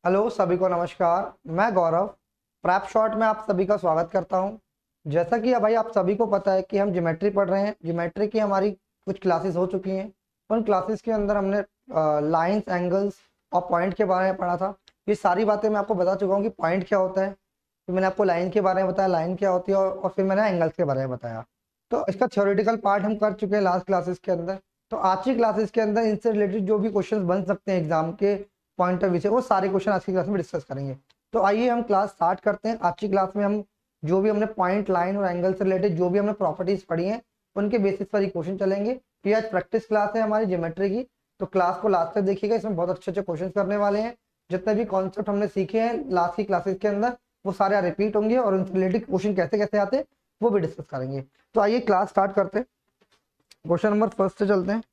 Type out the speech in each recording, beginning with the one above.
Hello सभी को नमस्कार। मैं गौरव प्रैप शॉट में आप सभी का स्वागत करता हूं। जैसा कि भाई आप सभी को पता है कि हम ज्योमेट्री पढ़ रहे हैं। ज्योमेट्री की हमारी कुछ क्लासेस हो चुकी हैं। उन क्लासेस के अंदर हमने लाइंस, एंगल्स और पॉइंट के बारे में पढ़ा था। ये सारी बातें मैं आपको बता चुका हूँ कि पॉइंट क्या होता है। फिर मैंने आपको लाइन के बारे में बताया, लाइन क्या होती है, और फिर मैंने एंगल्स के बारे में बताया। तो इसका थ्योरेटिकल पार्ट हम कर चुके हैं लास्ट क्लासेस के अंदर। तो आज की क्लासेस के अंदर इनसे रिलेटेड जो भी क्वेश्चन बन सकते हैं एग्जाम के पॉइंट ऑफ व्यू से, वो सारे क्वेश्चन आज की क्लास में डिस्कस करेंगे। तो आइए हम क्लास स्टार्ट करते हैं। आज की क्लास में हम जो भी हमने पॉइंट, लाइन और एंगल से रिलेटेड जो भी हमने प्रॉपर्टीज पढ़ी हैं उनके बेसिस पर ही क्वेश्चन चलेंगे। ये आज प्रैक्टिस क्लास है हमारी ज्योमेट्री की, तो क्लास को लास्ट तक देखिएगा। इसमें बहुत अच्छे अच्छे क्वेश्चन करने वाले हैं। जितने भी कॉन्सेप्ट हमने सीखे हैं लास्ट की क्लासेस के अंदर वो सारे रिपीट होंगे, और उनसे रिलेटेड क्वेश्चन कैसे कैसे आते हैं वो भी डिस्कस करेंगे। तो आइए क्लास स्टार्ट करते हैं। क्वेश्चन नंबर फर्स्ट से चलते हैं।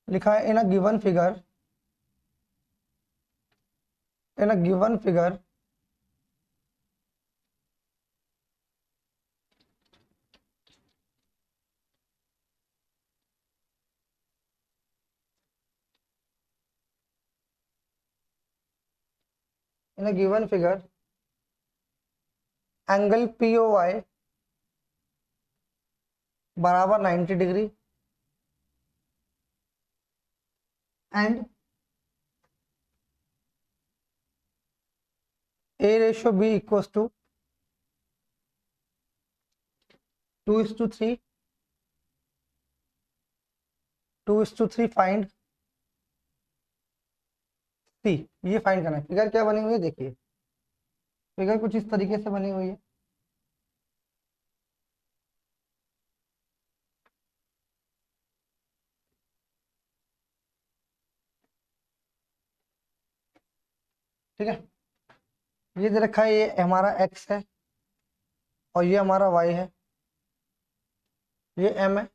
लिखा है in a given figure, in a given figure in a given figure angle P O Y बराबर 90 degree and A ratio B equals to 2:3, 2:3 find C. ये फाइंड करना है। फिगर क्या बनी हुई है देखिए। फिगर कुछ इस तरीके से बनी हुई है। ठीक है, ये दे रखा है, ये हमारा एक्स है और ये हमारा वाई है। ये एम है,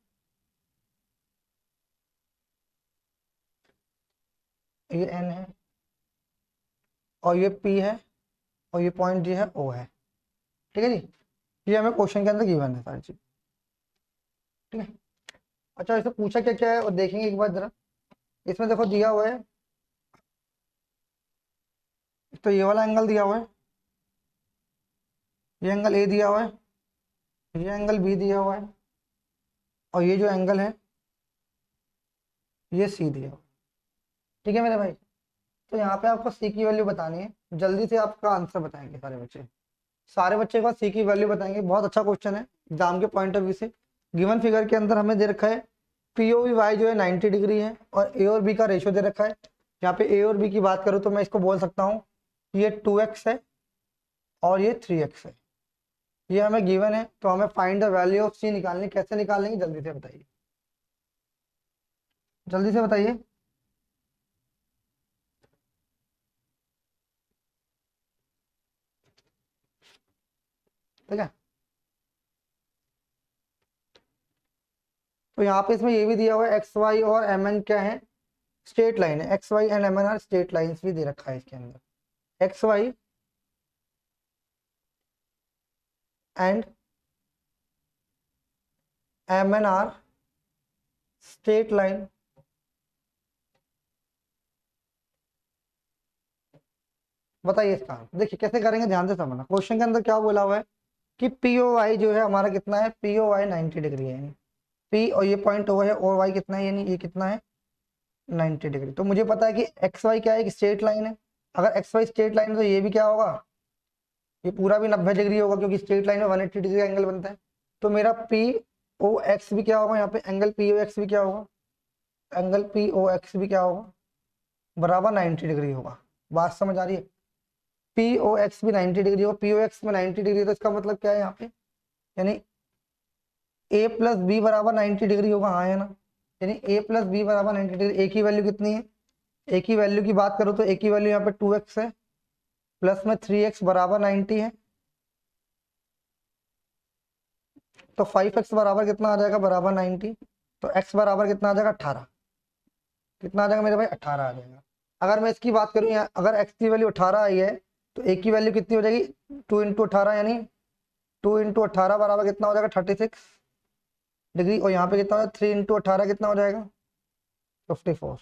ये एन है, और ये पी है, और ये पॉइंट जो है ओ है। ठीक है जी, ये हमें क्वेश्चन के अंदर गिवन है सारी चीज। ठीक है, अच्छा इससे पूछा क्या क्या है और देखेंगे एक बार जरा। इसमें देखो दिया हुआ है, तो ये वाला एंगल दिया हुआ है, ये एंगल ए दिया हुआ है, ये एंगल बी दिया हुआ है, और ये जो एंगल है ये सी दिया हुआ है। ठीक है मेरे भाई, तो यहाँ पे आपको सी की वैल्यू बतानी है। जल्दी से आपका आंसर बताएंगे सारे बच्चे। सारे बच्चे का सी की वैल्यू बताएंगे। बहुत अच्छा क्वेश्चन है एग्जाम के पॉइंट ऑफ व्यू से। गिवन फिगर के अंदर हमें दे रखा है पीओवी वाई जो है 90 डिग्री है, और ए और बी का रेशियो दे रखा है। यहाँ पे ए और बी की बात करूँ तो मैं इसको बोल सकता हूँ ये 2x है और ये 3x है। ये हमें गिवन है, तो हमें फाइंड द वैल्यू ऑफ सी निकालनी। कैसे निकालेंगे जल्दी से बताइए, जल्दी से बताइए। ठीक है, तो यहाँ पे इसमें ये भी दिया हुआ है एक्स वाई और एम एन क्या है, स्ट्रेट लाइन है। X Y and M N are straight lines भी दे रखा है इसके अंदर। X Y and M N are straight line. बताइए इसका देखिए कैसे करेंगे, ध्यान से समझना। क्वेश्चन के अंदर क्या बोला हुआ है कि पी ओ वाई जो है हमारा कितना है, पी ओ वाई 90 डिग्री है। यानी पी और ये पॉइंट ओ है, और वाई कितना है, यानी ये कितना है 90 डिग्री। तो मुझे पता है कि एक्स वाई क्या है, एक स्ट्रेट लाइन है। अगर एक्स वाई स्ट्रेट लाइन है तो ये भी क्या होगा, ये पूरा भी 90 डिग्री होगा, क्योंकि स्ट्रेट लाइन में 180 डिग्री एंगल बनता है। तो मेरा पी ओ एक्स भी क्या होगा, यहाँ पे एंगल पी ओ एक्स भी क्या होगा, एंगल पी ओ एक्स भी क्या होगा, बराबर 90 डिग्री होगा। बात समझ आ रही है। पी ओ एक्स भी 90 डिग्री होगा, पी ओ एक्स में 90 डिग्री, तो इसका मतलब क्या है यहाँ पे, यानी ए प्लस बी बराबर 90 डिग्री होगा। हाँ है ना, यानी ए प्लस बी बराबर 90 डिग्री। ए की वैल्यू कितनी है, ए की वैल्यू की बात करो तो ए की वैल्यू यहाँ पे 2x है, प्लस में 3x बराबर 90 है। तो 5x बराबर कितना आ जाएगा, बराबर 90। तो x बराबर कितना आ जाएगा, 18। कितना आ जाएगा मेरे भाई, 18 आ जाएगा। अगर मैं इसकी बात करूँ यहाँ, अगर x की वैल्यू 18 आई है तो a की वैल्यू कितनी हो जाएगी, 2 × 18, यानी 2 × 18 बराबर कितना हो जाएगा, 36। डिग्री, और यहाँ पे कितना हो जाएगा 3 इंटू 18 कितना हो जाएगा 54।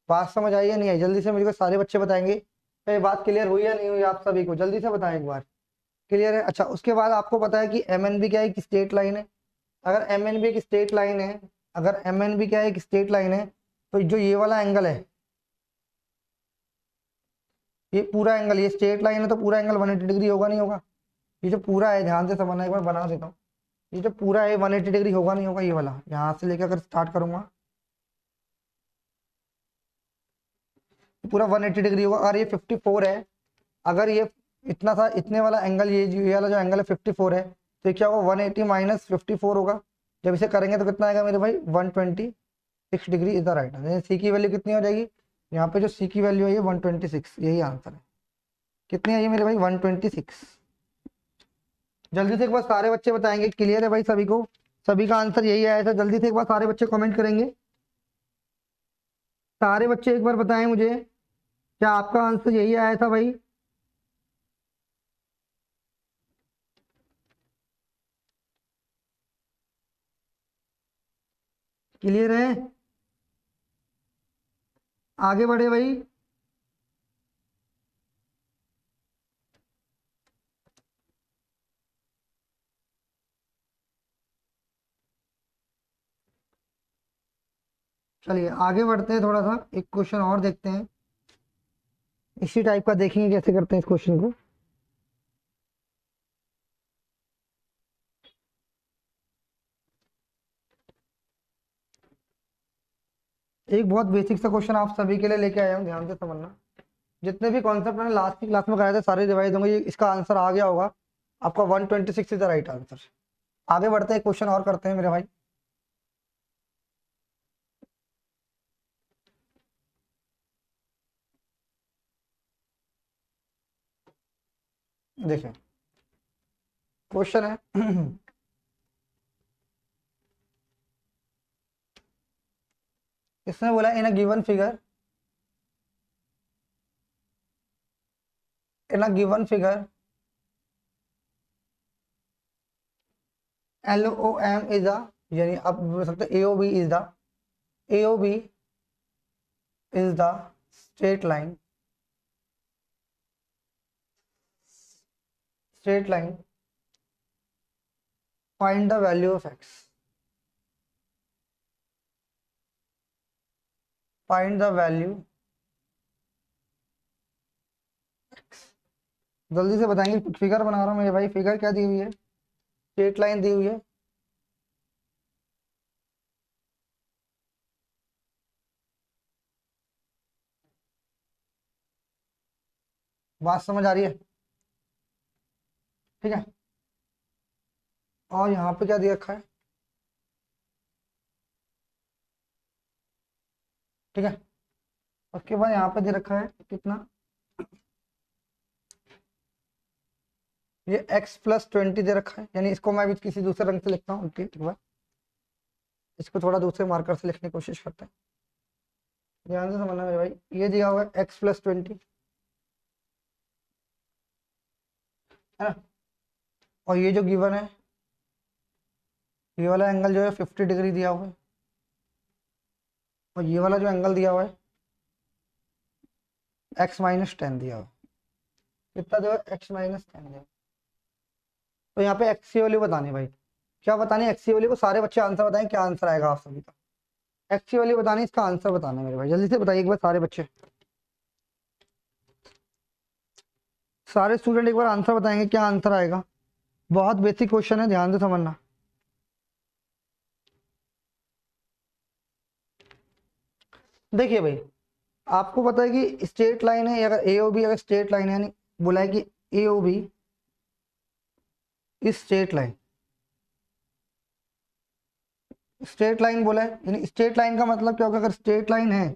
बात समझ आई या नहीं आई? जल्दी से मुझे सारे बच्चे बताएंगे। तो ये बात क्लियर हुई या नहीं हुई आप सभी को? जल्दी से बताएं एक बार। क्लियर है? अच्छा, उसके बाद आपको पता है कि एम एन बी क्या है, कि स्ट्रेट लाइन है। अगर एम एन बी एक स्ट्रेट लाइन है, अगर एम एन बी क्या है, एक स्ट्रेट लाइन है, तो जो ये वाला एंगल है, ये पूरा एंगल, ये स्ट्रेट लाइन है तो पूरा एंगल 180 डिग्री होगा नहीं होगा? ये जो पूरा है, ध्यान से समझना, एक बार बना देता हूँ। ये जो पूरा है 180 डिग्री होगा नहीं होगा? ये वाला यहाँ से लेकर अगर स्टार्ट करूंगा पूरा 180 डिग्री होगा। अगर ये 54 है, अगर ये इतना सा, इतने वाला एंगल, ये वाला जो एंगल है 54 है, तो क्या होगा 180 माइनस 54 होगा। जब इसे करेंगे तो कितना आएगा मेरे भाई 126 degree is the right answer. C की वैल्यू कितनी हो जाएगी? यहाँ पे जो सी की वैल्यू है ये 126, यही आंसर है। कितनी आई है मेरे भाई 126। जल्दी से एक बार सारे बच्चे बताएंगे। क्लियर है भाई सभी को? सभी का आंसर यही आया था। जल्दी से एक बार सारे बच्चे कमेंट करेंगे। सारे बच्चे एक बार बताएं मुझे, क्या आपका आंसर यही आया था भाई? क्लियर है? आगे बढ़े भाई। चलिए आगे बढ़ते हैं, थोड़ा सा एक क्वेश्चन और देखते हैं। इसी टाइप का देखेंगे कैसे करते हैं इस क्वेश्चन को। एक बहुत बेसिक सा क्वेश्चन आप सभी के लिए लेके आया हूँ, ध्यान से समझना। जितने भी कॉन्सेप्ट मैंने लास्ट की क्लास में कराए थे सारे रिवाइज होंगे। ये इसका आंसर आ गया होगा आपका 126 इज द राइट आंसर। आगे बढ़ते हैं, क्वेश्चन और करते हैं मेरे भाई। देखें, क्वेश्चन है इसने बोला in a given figure, in a given figure L O M is the, यानी आप बोल सकते A O B is the, A O B is the straight line, straight line, find the value of X, find the value. जल्दी से बताएंगे। Figure बना रहा हूँ मेरे भाई। फिगर क्या दी हुई है? स्ट्रेट लाइन दी हुई है। बात समझ आ रही है? ठीक है। और यहाँ पे क्या दे रखा है? ठीक है। उसके बाद यहाँ पे दे रखा है कितना, ये x+20 दे रखा है। यानी इसको मैं भी किसी दूसरे रंग से लिखता हूँ। ओके, एक बार इसको थोड़ा दूसरे मार्कर से लिखने की कोशिश करते हैं। ध्यान से समझना मेरे भाई। ये दिया हुआ है x+20, है ना? और ये जो गिवन है, ये वाला एंगल जो है 50 डिग्री दिया हुआ है, और ये वाला जो एंगल दिया हुआ है x-10 दिया हुआ है। कितना जो है x-10 दिया। तो यहाँ पे एक्स की वैल्यू बतानी भाई। क्या बतानी है? एक्स की वैल्यू को सारे बच्चे आंसर बताएं, क्या आंसर आएगा आप सभी का। एक्स की वैल्यू बतानी, इसका आंसर बताना है मेरे भाई। जल्दी से बताइए एक बार सारे बच्चे, सारे स्टूडेंट एक बार आंसर बताएंगे, क्या आंसर आएगा। बहुत बेसिक क्वेश्चन है, ध्यान से समझना। देखिए भाई, आपको पता है कि स्ट्रेट लाइन है, अगर ए ओ बी अगर स्ट्रेट लाइन है, यानी बोला है कि ए ओ बी इस स्ट्रेट लाइन, स्ट्रेट लाइन बोला है, यानी स्ट्रेट लाइन का मतलब क्या होगा? अगर स्ट्रेट लाइन है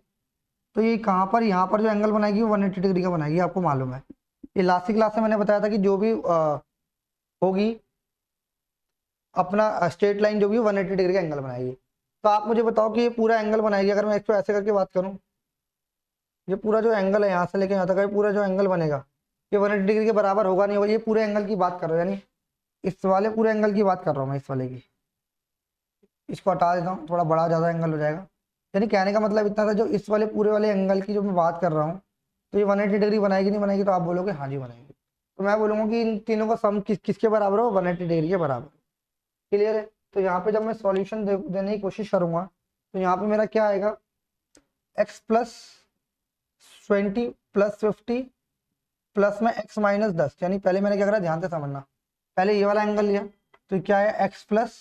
तो ये कहाँ पर, यहाँ पर जो एंगल बनाएगी वो 180 डिग्री का बनाएगी, आपको मालूम है। ये लास्ट की क्लास में मैंने बताया था कि जो भी होगी अपना स्ट्रेट लाइन जो भी 180 डिग्री का एंगल बनाएगी। तो आप मुझे बताओ कि ये पूरा एंगल बनाएगी। अगर मैं इसको ऐसे करके बात करूँ, ये पूरा जो एंगल है यहाँ से लेके यहाँ तक, ये पूरा जो एंगल बनेगा ये 180 डिग्री के बराबर होगा नहीं होगा? ये पूरे एंगल की बात कर रहा हूँ, यानी इस वाले पूरे एंगल की बात कर रहा हूँ मैं, इस वाले की। इसको हटा देता हूँ, थोड़ा बड़ा ज़्यादा एंगल हो जाएगा। यानी कहने का मतलब इतना था, जो इस वाले पूरे वाले एंगल की जो मैं बात कर रहा हूँ, तो ये 180 डिग्री बनाएगी नहीं बनाएगी, तो आप बोलोगे हाँ जी बनाएगी। तो मैं बोलूँगा कि इन तीनों का सम किसके बराबर हो, 180 डिग्री के बराबर। क्लियर है। तो यहाँ पे जब मैं सॉल्यूशन देने की कोशिश करूंगा, तो यहाँ पे मेरा क्या आएगा, x प्लस 20 प्लस 50 प्लस में x माइनस 10। यानी पहले मैंने क्या करा, ध्यान से समझना, पहले ये वाला एंगल लिया, तो क्या है x प्लस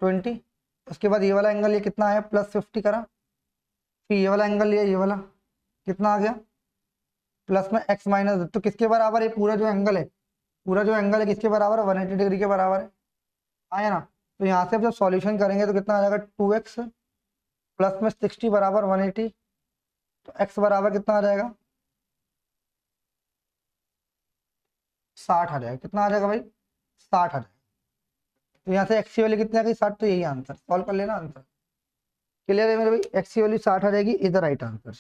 20, उसके बाद ये वाला एंगल ये कितना आया, प्लस 50 करा, फिर ये वाला एंगल लिया, ये वाला कितना आ गया, प्लस में x माइनस। तो किसके बराबर है पूरा जो एंगल है, पूरा जो एंगल है किसके बराबर है, 180 डिग्री के बराबर है, आया ना। तो यहाँ से जब सॉल्यूशन करेंगे तो कितना आ जाएगा, 2x प्लस में 60 बराबर 180, तो x बराबर कितना आ जाएगा, 60 आ जाएगा। कितना आ जाएगा भाई, 60 आ जाएगा। तो यहाँ से x की वैल्यू कितनी आ गई, 60। तो यही आंसर, सॉल्व कर लेना आंसर। क्लियर है मेरे भाई, x की वैल्यू 60 आ जाएगी, इज द राइट आंसर।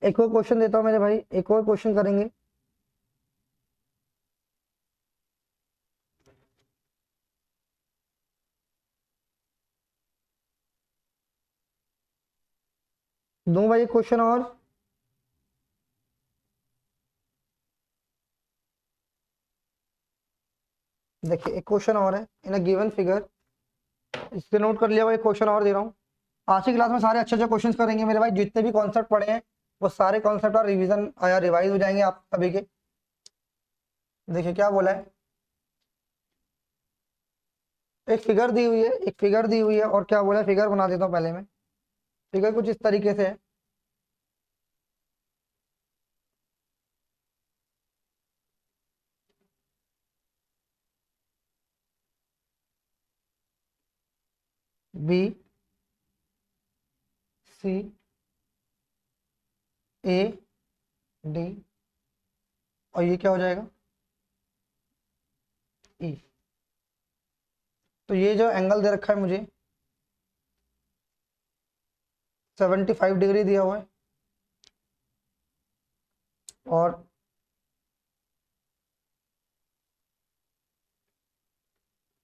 एक और क्वेश्चन देता हूँ मेरे भाई, एक और क्वेश्चन करेंगे। दूं भाई क्वेश्चन और, देखिए एक क्वेश्चन और है, इन अ गिवन फिगर, इससे नोट कर लिया भाई, क्वेश्चन और दे रहा हूँ। आज की क्लास में सारे अच्छे अच्छे क्वेश्चन करेंगे मेरे भाई, जितने भी कॉन्सेप्ट पढ़े हैं वो सारे कॉन्सेप्ट और रिवीजन या रिवाइज हो जाएंगे आप सभी के। देखिए क्या बोला है, एक फिगर दी हुई है, एक फिगर दी हुई है, और क्या बोला है, फिगर बना देता हूँ पहले मैं। फिगर कुछ इस तरीके से है, बी सी ए डी, और ये क्या हो जाएगा, ई। तो ये जो एंगल दे रखा है मुझे 75 डिग्री दिया हुआ है, और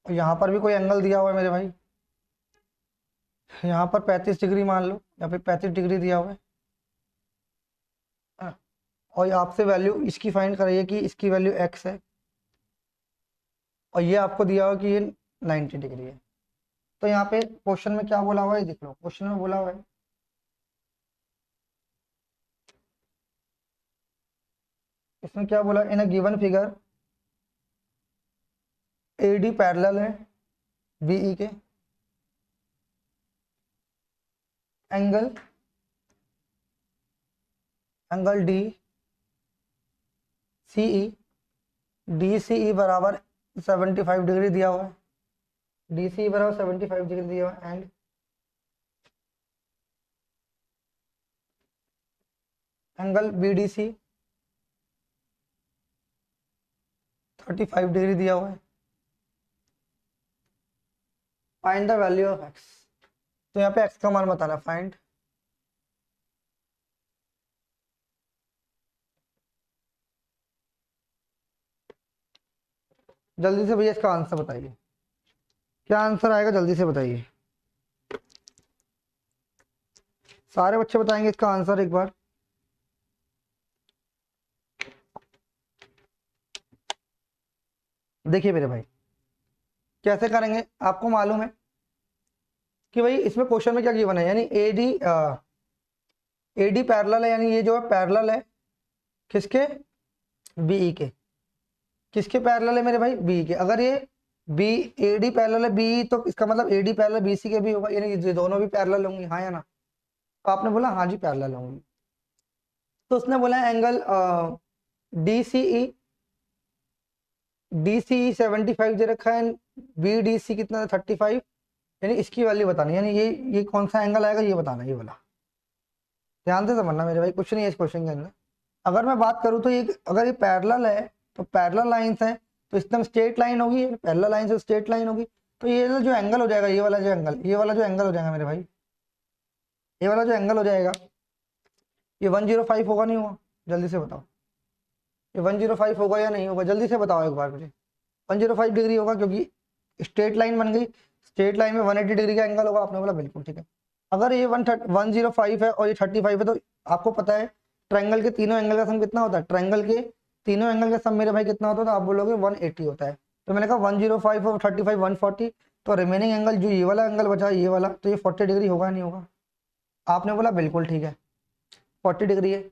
यहाँ पर भी कोई एंगल दिया हुआ है मेरे भाई, यहाँ पर 35 डिग्री मान लो, या फिर 35 डिग्री दिया हुआ है। हाँ, और आपसे वैल्यू इसकी फाइंड कराइए कि इसकी वैल्यू x है, और ये आपको दिया हुआ कि ये 90 डिग्री है। तो यहाँ पे क्वेश्चन में क्या बोला हुआ है, देख लो, क्वेश्चन में बोला हुआ है, इसमें क्या बोला, in a given figure AD parallel है BE के, एंगल एंगल DCE DCE बराबर 75 डिग्री दिया हुआ है, DCE बराबर 75 डिग्री दिया हुआ है, एंड एंगल BDC 35 डिग्री दिया हुआ है। Find the value of x। तो यहाँ पे x का मान बताना, फाइंड जल्दी से भैया, इसका आंसर बताइए, क्या आंसर आएगा, जल्दी से बताइए। सारे बच्चे बताएंगे इसका आंसर एक बार। देखिए मेरे भाई, कैसे करेंगे, आपको मालूम है कि भाई इसमें क्वेश्चन में क्या गिवन है, यानी एडी पैरेलल है, यानी ये जो है पैरेलल है किसके, बीई के। किसके पैरेलल है मेरे भाई, बी के। अगर ये बी एडी पैरेलल है बी, तो इसका मतलब एडी पैरेलल बीसी के भी होगा, यानी ये दोनों भी पैरेलल होंगी, हाँ या ना। तो आपने बोला हाँ जी पैरेलल होंगी। तो उसने बोला एंगल DCE, DCE 75 दे रखा है, BDC कितना 35, यानी इसकी वैल्यू बतानी, यानी ये कौन सा एंगल आएगा ये बताना, ये वाला। ध्यान से समझना मेरे भाई, कुछ नहीं है इस क्वेश्चन के अंदर। अगर मैं बात करूँ तो ये अगर ये पैरेलल है तो पैरेलल लाइंस है तो एकदम स्ट्रेट लाइन होगी, पैरेलल लाइन से स्ट्रेट लाइन होगी। तो ये जो एंगल हो जाएगा, ये वाला जो एंगल, ये वाला जो एंगल हो जाएगा मेरे भाई, ये वाला जो एंगल हो जाएगा, ये 105 होगा नहीं होगा? जल्दी से बताओ, ये 105 होगा या नहीं होगा? जल्दी से बताओ एक बार मुझे। 105 डिग्री होगा, क्योंकि स्ट्रेट लाइन बन गई, स्ट्रेट लाइन में 180 डिग्री का एंगल होगा। आपने बोला बिल्कुल ठीक है। अगर ये 105 है और ये 35 है तो आपको पता है ट्रायंगल के तीनों एंगल का सम कितना होता है? ट्रायंगल के तीनों एंगल का सम मेरे भाई कितना होता है? तो आप बोलोगे 180 होता है। तो मैंने कहा 105 और 35 140, तो रिमेनिंग एंगल जो ये वाला एंगल बचा ये वाला, तो ये 40 डिग्री होगा नहीं होगा? आपने बोला बिल्कुल ठीक है 40 डिग्री है।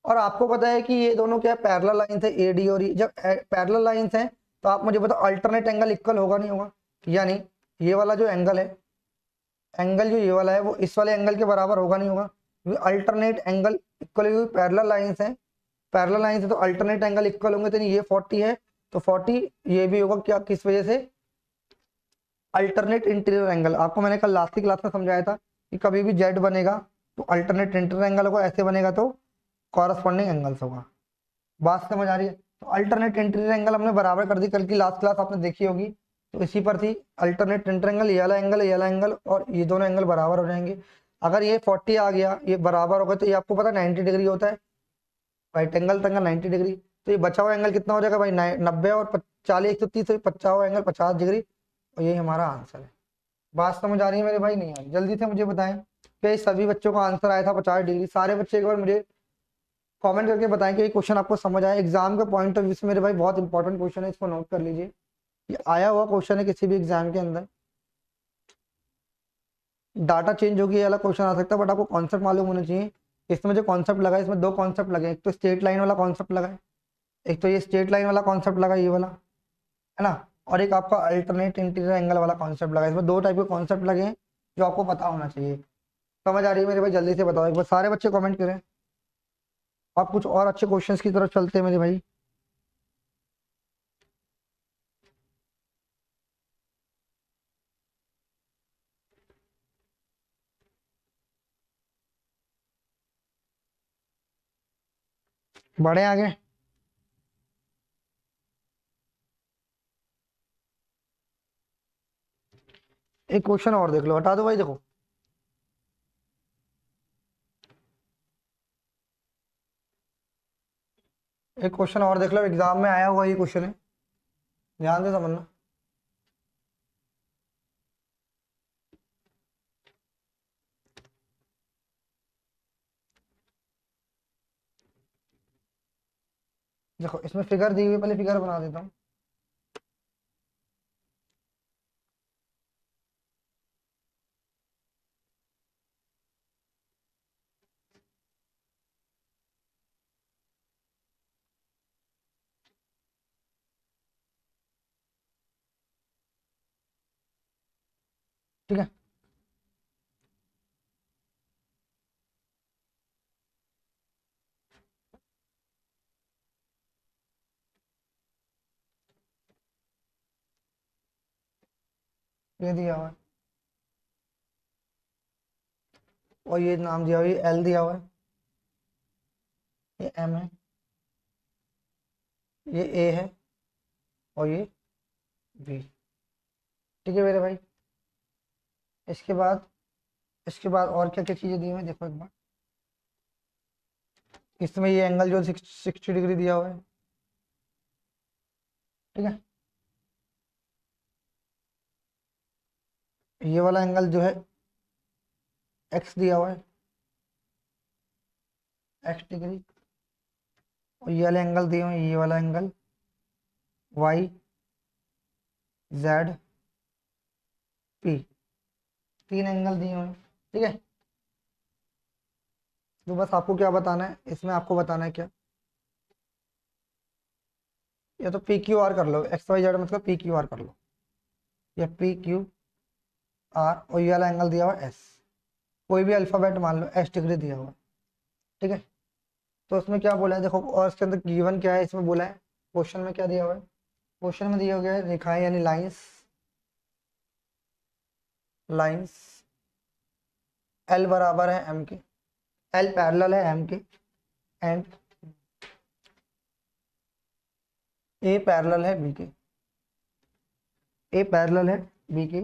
और आपको पता है कि ये दोनों क्या है? पैरेलल लाइंस है, ए डी और ई। जब पैरेलल लाइंस हैं तो आप मुझे बताओ अल्टरनेट एंगल इक्वल होगा नहीं होगा? यानी ये वाला जो एंगल है, एंगल जो ये वाला है वो इस वाले एंगल के बराबर होगा नहीं होगा? Alternate angle equal, parallel lines है, पैरेलल लाइंस है तो अल्टरनेट एंगल इक्वल होंगे। तो ये 40 है तो 40 ये भी होगा, क्या किस वजह से? Alternate interior angle. आपको मैंने कल लास्ट की क्लास में समझाया था कि कभी भी जेड बनेगा तो अल्टरनेट इंटीरियर एंगल होगा, ऐसे बनेगा तो कॉरस्पॉन्डिंग एंगल्स होगा। बात समझ आ रही है? तो अल्टरनेट इंटीरियर एंगल हमने बराबर कर दी, कल की लास्ट क्लास आपने देखी होगी, तो इसी पर थी। अल्टरनेट इंटीरियर एंगल, ये वाला एंगल, ये वाला एंगल, और ये दोनों एंगल बराबर हो जाएंगे। अगर ये 40 आ गया, ये बराबर होगा, तो ये आपको पता है 90 डिग्री होता है, राइट एंगल तंगल 90 डिग्री। तो ये बचा हुआ एंगल कितना हो जाएगा भाई? 90 और 40 130, बचा हुआ एंगल 50 डिग्री, और ये हमारा आंसर है। बात समझ आ रही है मेरे भाई? नहीं आ रही? जल्दी से मुझे बताएं कि सभी बच्चों का आंसर आया था 50 डिग्री। सारे बच्चे एक बार मुझे कमेंट करके बताएं कि ये क्वेश्चन आपको समझ आया। एग्जाम के पॉइंट ऑफ व्यू से मेरे भाई बहुत इंपॉर्टेंट क्वेश्चन है, इसको नोट कर लीजिए। ये आया हुआ क्वेश्चन है किसी भी एग्जाम के अंदर, डाटा चेंज होगी ये वाला क्वेश्चन आ सकता है, बट आपको कॉन्सेप्ट मालूम होना चाहिए। इसमें जो कॉन्सेप्ट लगा है, इसमें दो कॉन्सेप्ट लगे, एक तो स्ट्रेट लाइन वाला कॉन्सेप्ट लगा है, एक तो ये स्ट्रेट लाइन वाला कॉन्सेप्ट लगा ये वाला, है ना, और एक आपका अल्टरनेट इंटीरियर एंगल वाला कॉन्सेप्ट लगा है। इसमें दो टाइप के कॉन्सेप्ट लगे हैं जो आपको पता होना चाहिए। समझ आ रही है मेरे भाई? जल्दी से बताओ एक बार, सारे बच्चे कमेंट करें। आप कुछ और अच्छे क्वेश्चंस की तरफ चलते हैं मेरे भाई। बढ़े आगे। एक क्वेश्चन और देख लो, हटा दो भाई, देखो एक क्वेश्चन और देख लो, एग्जाम में आया हुआ ये क्वेश्चन है, ध्यान से समझना। देखो इसमें फिगर दी हुई है, पहले फिगर बना देता हूँ। ठीक है, ये दिया हुआ है और ये नाम दिया हुआ है, एल दिया हुआ है, ये एम है, ये ए है, और ये बी। ठीक है मेरे भाई। इसके बाद, इसके बाद और क्या क्या चीजें दी हुई हैं देखो एक बार। इसमें ये एंगल जो 60 डिग्री दिया हुआ है, ठीक है, ये वाला एंगल जो है एक्स दिया हुआ है, एक्स डिग्री, और ये वाले एंगल दिए हुए हैं, ये वाला एंगल वाई जेड पी, तीन एंगल दिए हुए हैं। ठीक है, तो बस आपको क्या बताना है इसमें, आपको बताना है क्या, या तो पी क्यू आर कर लो, एक्स वाई जेड मतलब पी क्यू आर कर लो, या पी क्यू आर, और ये वाला एंगल दिया हुआ है एस, कोई भी अल्फाबेट मान लो, एस डिग्री दिया हुआ है। ठीक है, तो उसमें क्या बोला है देखो, और इसके अंदर गिवन क्या है, इसमें बोला है क्वेश्चन में क्या दिया हुआ है, क्वेश्चन में दिया गया है रेखाएं यानी लाइंस, लाइंस एल बराबर है एम के, एल पैरेलल है एम के, एंड ए पैरेलल है बी के, ए पैरेलल है बी के।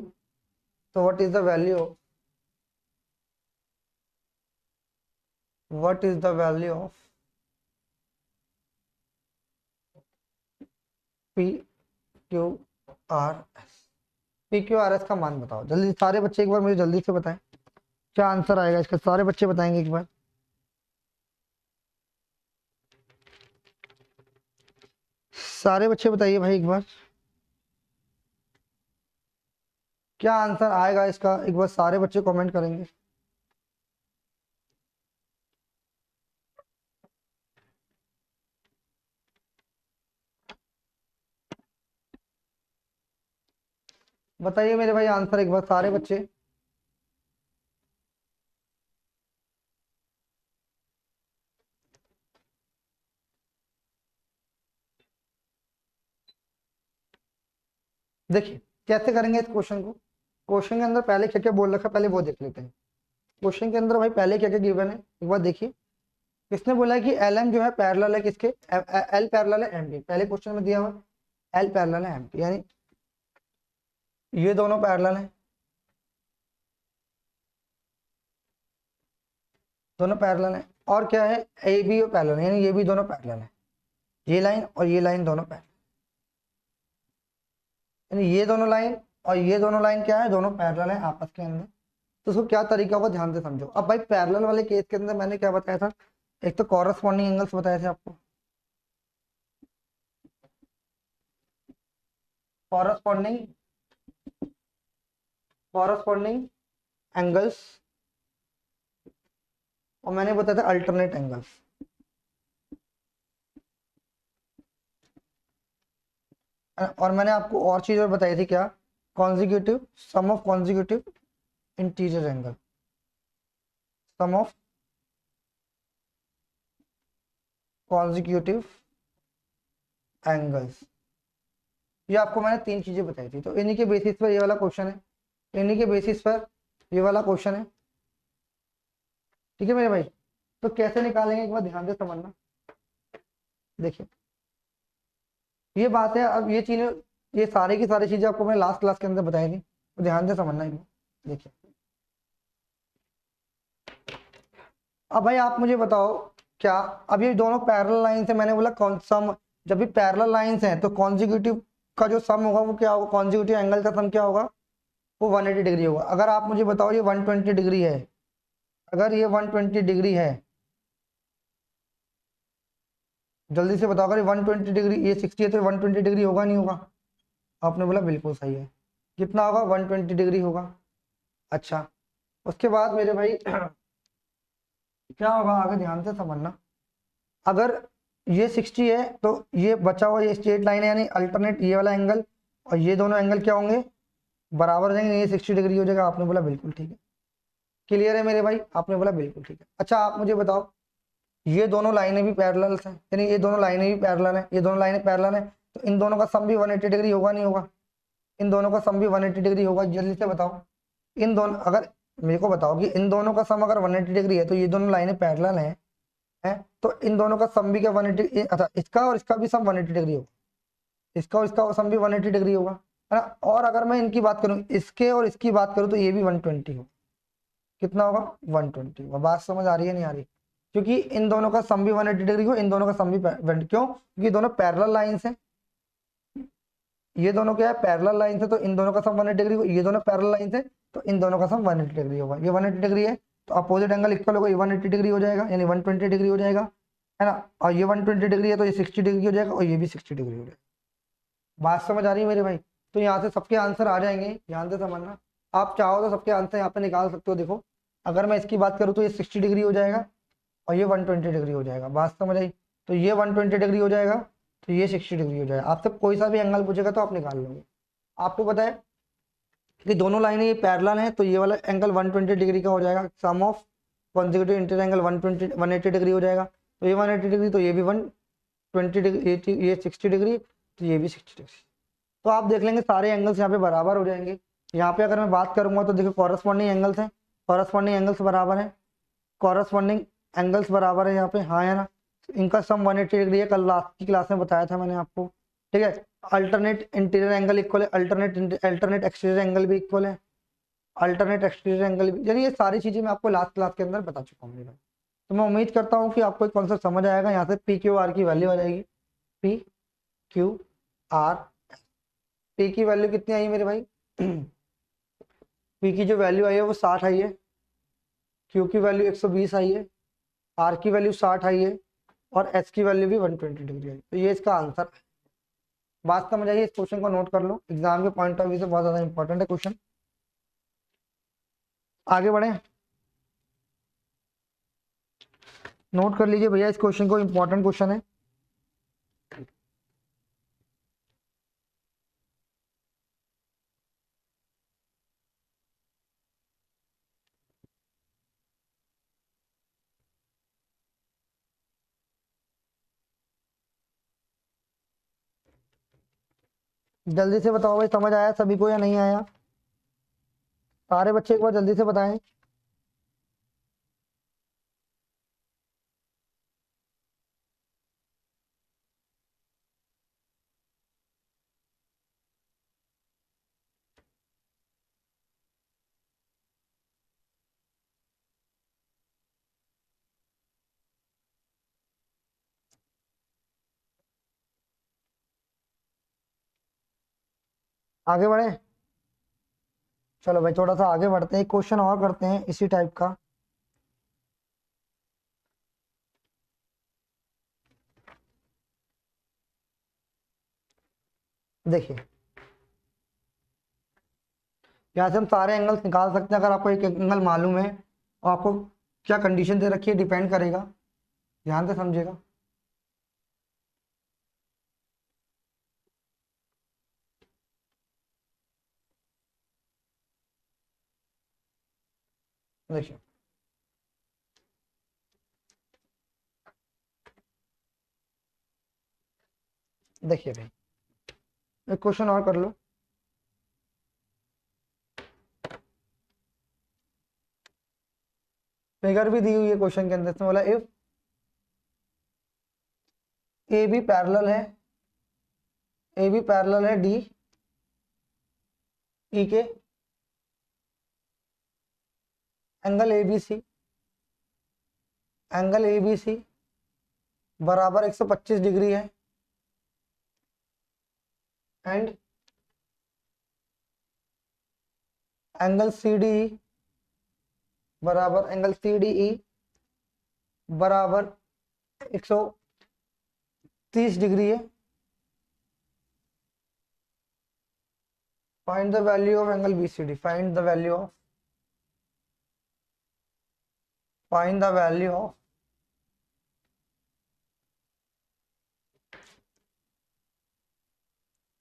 तो what is the value of, what is the value of P Q R S, P Q R S का मान बताओ जल्दी, सारे बच्चे एक बार मुझे जल्दी से बताएं क्या आंसर आएगा इसका, सारे बच्चे बताएंगे एक बार, सारे बच्चे बताइए भाई एक बार क्या आंसर आएगा इसका, एक बार सारे बच्चे कमेंट करेंगे। बताइए मेरे भाई आंसर एक बार सारे बच्चे। देखिए कैसे करेंगे इस क्वेश्चन को, क्वेश्चन के अंदर पहले क्या क्या बोल रखा है पहले वो देख लेते हैं। क्वेश्चन के अंदर भाई पहले क्या क्या गिवन है एक बार देखिए। किसने बोला है कि एल एम जो है पैरेलल है किसके, एल पैरेलल है एम के, पहले क्वेश्चन में दिया हुआ एल पैरेलल है एम के, यानी ये दोनों पैरेलल है, दोनों पैरेलल है। और क्या है, ए बी पैरेलल है, यानी ये भी दोनों पैरेलल है, ये लाइन और ये लाइन दोनों पैरेलल, यानी ये दोनों लाइन और ये दोनों लाइन क्या है, दोनों पैरेलल है आपस के अंदर। तो उसको क्या तरीका होगा ध्यान से समझो। अब भाई पैरेलल वाले केस के अंदर मैंने क्या बताया था, एक तो कॉरस्पॉन्डिंग एंगल्स बताए थे आपको, कॉरस्पॉन्डिंग कॉरस्पॉन्डिंग एंगल्स, और मैंने बताया था अल्टरनेट एंगल्स। और मैंने आपको और चीज और बताई थी क्या, consecutive sum of consecutive integer angle, sum of consecutive angles, ये आपको मैंने तीन चीजें बताई थी। तो इन्हीं के बेसिस पर ये वाला क्वेश्चन है, इन्हीं के बेसिस पर ये वाला क्वेश्चन है, ठीक है मेरे भाई। तो कैसे निकालेंगे एक बार ध्यान से समझना। देखिए ये बात है, अब ये चीजें, ये सारी की सारी चीजें आपको मैंने लास्ट क्लास के अंदर बताई थी, तो ध्यान से समझना एक बार। देखिए अब भाई आप मुझे बताओ क्या, अब ये दोनों पैरेलल लाइन है, मैंने बोला कौन सम, जब भी पैरेलल लाइंस हैं तो कॉन्जिक्यूटिव का जो सम होगा वो क्या होगा, कॉन्जिक्यूटिव एंगल का सम क्या होगा, वो 180 डिग्री होगा। अगर आप मुझे बताओ ये 120 डिग्री है, अगर ये 120 डिग्री है, जल्दी से बताओ, अगर ये 120 डिग्री, ये 60 है तो 120 डिग्री होगा नहीं होगा, आपने बोला बिल्कुल सही है, कितना होगा 120 डिग्री होगा। अच्छा उसके बाद मेरे भाई क्या होगा आगे ध्यान से समझना, अगर ये 60 है तो ये बचा हुआ ये स्ट्रेट लाइन है, यानी अल्टरनेट ये वाला एंगल और ये दोनों एंगल क्या होंगे, बराबर हो जाएंगे, ये 60 डिग्री हो जाएगा। आपने बोला बिल्कुल ठीक है, क्लियर है मेरे भाई, आपने बोला बिल्कुल ठीक है। अच्छा आप मुझे बताओ, ये दोनों लाइनें भी पैरेलल हैं, यानी ये दोनों लाइनें भी पैरेलल हैं, ये दोनों लाइनें पैरेलल हैं, तो इन दोनों का सम भी 180 डिग्री होगा नहीं होगा, इन दोनों का सम भी 180 डिग्री होगा। जल्दी से बताओ, इन दोनों, अगर मेरे को बताओ कि इन दोनों का सम अगर 180 डिग्री है तो ये दोनों लाइनें पैरेलल हैं, तो इन दोनों का सम भी क्या 180, अच्छा इसका और इसका भी सम 180 डिग्री होगा, इसका और इसका सम भी 180 डिग्री होगा, है ना। और अगर मैं इनकी बात करूं, इसके और इसकी बात करूं, तो ये भी 120 होगा, कितना होगा 120 होगा। बात समझ आ रही है नहीं आ रही, क्योंकि इन दोनों का सम भी 180 डिग्री हो, इन दोनों का सम भी क्यों, क्योंकि दोनों पैरेलल लाइंस हैं, ये दोनों क्या है पैरेलल लाइन है, तो इन दोनों का सम 180 डिग्री हो, ये दोनों पैरेलल लाइन है तो इन दोनों का सम 180 डिग्री होगा। ये 180 डिग्री है तो अपोजिट एंगल इक्वल होगा, ये 180 डिग्री हो जाएगा, यानी 120 डिग्री हो जाएगा, है ना। और ये 120 डिग्री है तो ये 60 डिग्री हो जाएगा, और ये भी 60 डिग्री हो जाएगा। बात समझ आ रही है मेरे भाई, तो यहाँ से सबके आंसर आ जाएंगे, ध्यान से समझना। आप चाहो तो सबके आंसर यहाँ पे निकाल सकते हो। देखो अगर मैं इसकी बात करूँ तो ये 60 डिग्री हो जाएगा और ये 120 डिग्री हो जाएगा, बात समझ आई। तो ये 120 डिग्री हो जाएगा तो ये 60 डिग्री हो जाएगा। आपसे कोई सा भी एंगल पूछेगा तो आप निकाल लोगे। आपको पता है कि दोनों लाइनें ये पैरेलल हैं, तो ये वाला एंगल 120 डिग्री का हो जाएगा, sum of consecutive interior angle 180 degree हो जाएगा। तो ये 180 डिग्री, तो ये भी 120 डिग्री, ये 60 डिग्री, तो ये भी 60 डिग्री। तो आप देख लेंगे सारे एंगल्स यहाँ पे बराबर हो जाएंगे, यहाँ पे अगर मैं बात करूंगा तो देखो कॉरस्पॉन्डिंग एंगल्स हैं, कॉरस्पॉन्डिंग एंगल्स बराबर है, कॉरस्पॉन्डिंग एंगल्स बराबर है यहाँ पे, हाँ है ना। इनका सम 180 डिग्री है, कल लास्ट की क्लास में बताया था मैंने आपको, ठीक है। अल्टरनेट इंटीरियर एंगल इक्वल है, अल्टरनेट एक्सटीरियर एंगल भी इक्वल है, अल्टरनेट एक्सटीरियर एंगल भी, यानी ये सारी चीजें मैं आपको लास्ट क्लास के अंदर बता चुका हूँ। तो मैं उम्मीद करता हूँ कि आपको एक कॉन्सेप्ट समझ आएगा। यहाँ से पी क्यू आर की वैल्यू आ जाएगी, पी क्यू आर। पी की वैल्यू कितनी आई मेरे भाई? पी की जो वैल्यू आई है वो 60 आई है, क्यू की वैल्यू 120 आई है, आर की वैल्यू 60 आई है, और एस की वैल्यू भी 120 डिग्री आई। तो ये इसका आंसर है। बात समझ आई? इस क्वेश्चन को नोट कर लो, एग्जाम के पॉइंट ऑफ व्यू से बहुत ज्यादा इंपॉर्टेंट है क्वेश्चन। आगे बढ़े, नोट कर लीजिए भैया इस क्वेश्चन को, इंपॉर्टेंट क्वेश्चन है। जल्दी से बताओ भाई, समझ आया सभी को या नहीं आया? सारे बच्चे एक बार जल्दी से बताएं। आगे बढ़े, चलो भाई थोड़ा सा आगे बढ़ते हैं, एक क्वेश्चन और करते हैं इसी टाइप का। देखिए, यहाँ से हम सारे एंगल्स निकाल सकते हैं अगर आपको एक एंगल मालूम है, और आपको क्या कंडीशन दे रखी है डिपेंड करेगा, ध्यान से समझिएगा। देखिए, देखिए भाई एक क्वेश्चन और कर लो। फिगर भी दी हुई है क्वेश्चन के अंदर, इसमें बोला इफ ए बी पैरेलल है, ए बी पैरेलल है डी ई के, angle A B C, angle A B C बराबर 125 डिग्री है, एंड एंगल सी डी बराबर एंगल सी डी ई बराबर 130 डिग्री है। Find the value of angle B C D, find the value of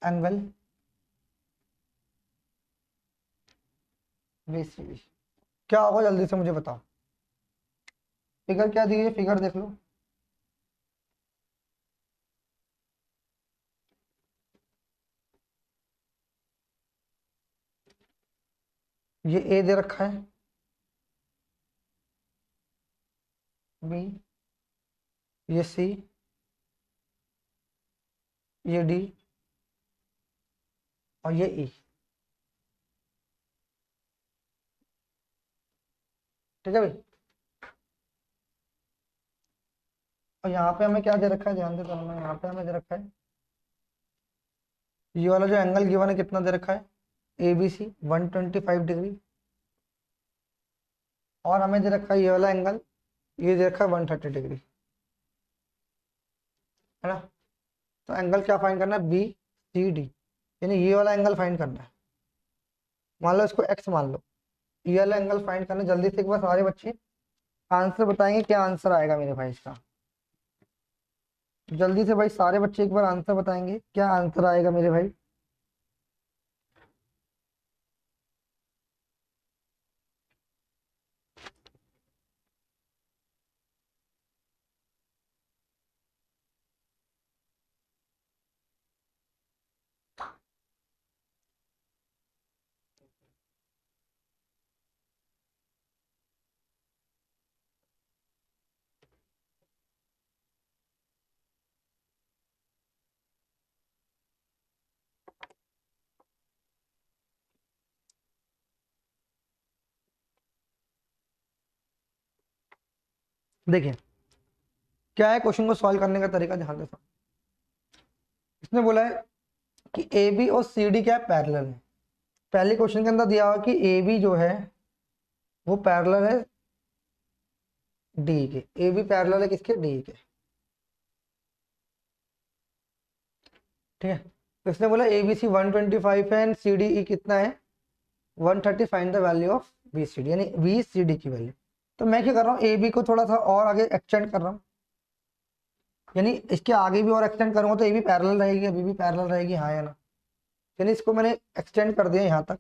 angle B C D. क्या होगा जल्दी से मुझे बताओ, फिगर क्या दी है, फिगर देख लो। ये ए दे रखा है, बी, ये सी, ये डी, और ये ई। ठीक है भाई, और यहाँ पे हमें क्या दे रखा है, ध्यान से समझना, यहाँ पे हमें दे रखा है ये वाला जो एंगल गिवन है कितना दे रखा है, ए बी सी 125 डिग्री, और हमें दे रखा है ये वाला एंगल, ये दे रखा है 130 डिग्री, है ना। तो एंगल क्या फाइंड करना है, बी सी डी, यानी ये वाला एंगल फाइंड करना है। मान लो इसको एक्स मान लो, ये वाला एंगल फाइंड करना है। जल्दी से एक बार सारे बच्चे आंसर बताएंगे, क्या आंसर आएगा मेरे भाई इसका? जल्दी से भाई सारे बच्चे एक बार आंसर बताएंगे, क्या आंसर आएगा मेरे भाई? देखिए क्या है क्वेश्चन को सॉल्व करने का तरीका, ध्यान से। इसने बोला है कि ए बी और सी डी क्या है, पैरेलल है। पहले क्वेश्चन के अंदर दिया हुआ कि ए बी जो है वो पैरेलल है डी के। ए बी पैरेलल है किसके, डी के। ठीक है, तो इसने बोला ए बी सी 125 है एंड सी डी ई कितना है 130, find the value of B C D, यानी बी सी डी की वैल्यू। तो मैं क्या कर रहा हूँ, ए बी को थोड़ा सा और आगे एक्सटेंड कर रहा हूँ, यानी इसके आगे भी और एक्सटेंड करूंगा तो ए भी पैरेलल रहेगी, अभी भी पैरेलल रहेगी, हाँ या ना। यानी इसको मैंने एक्सटेंड कर दिया यहाँ तक।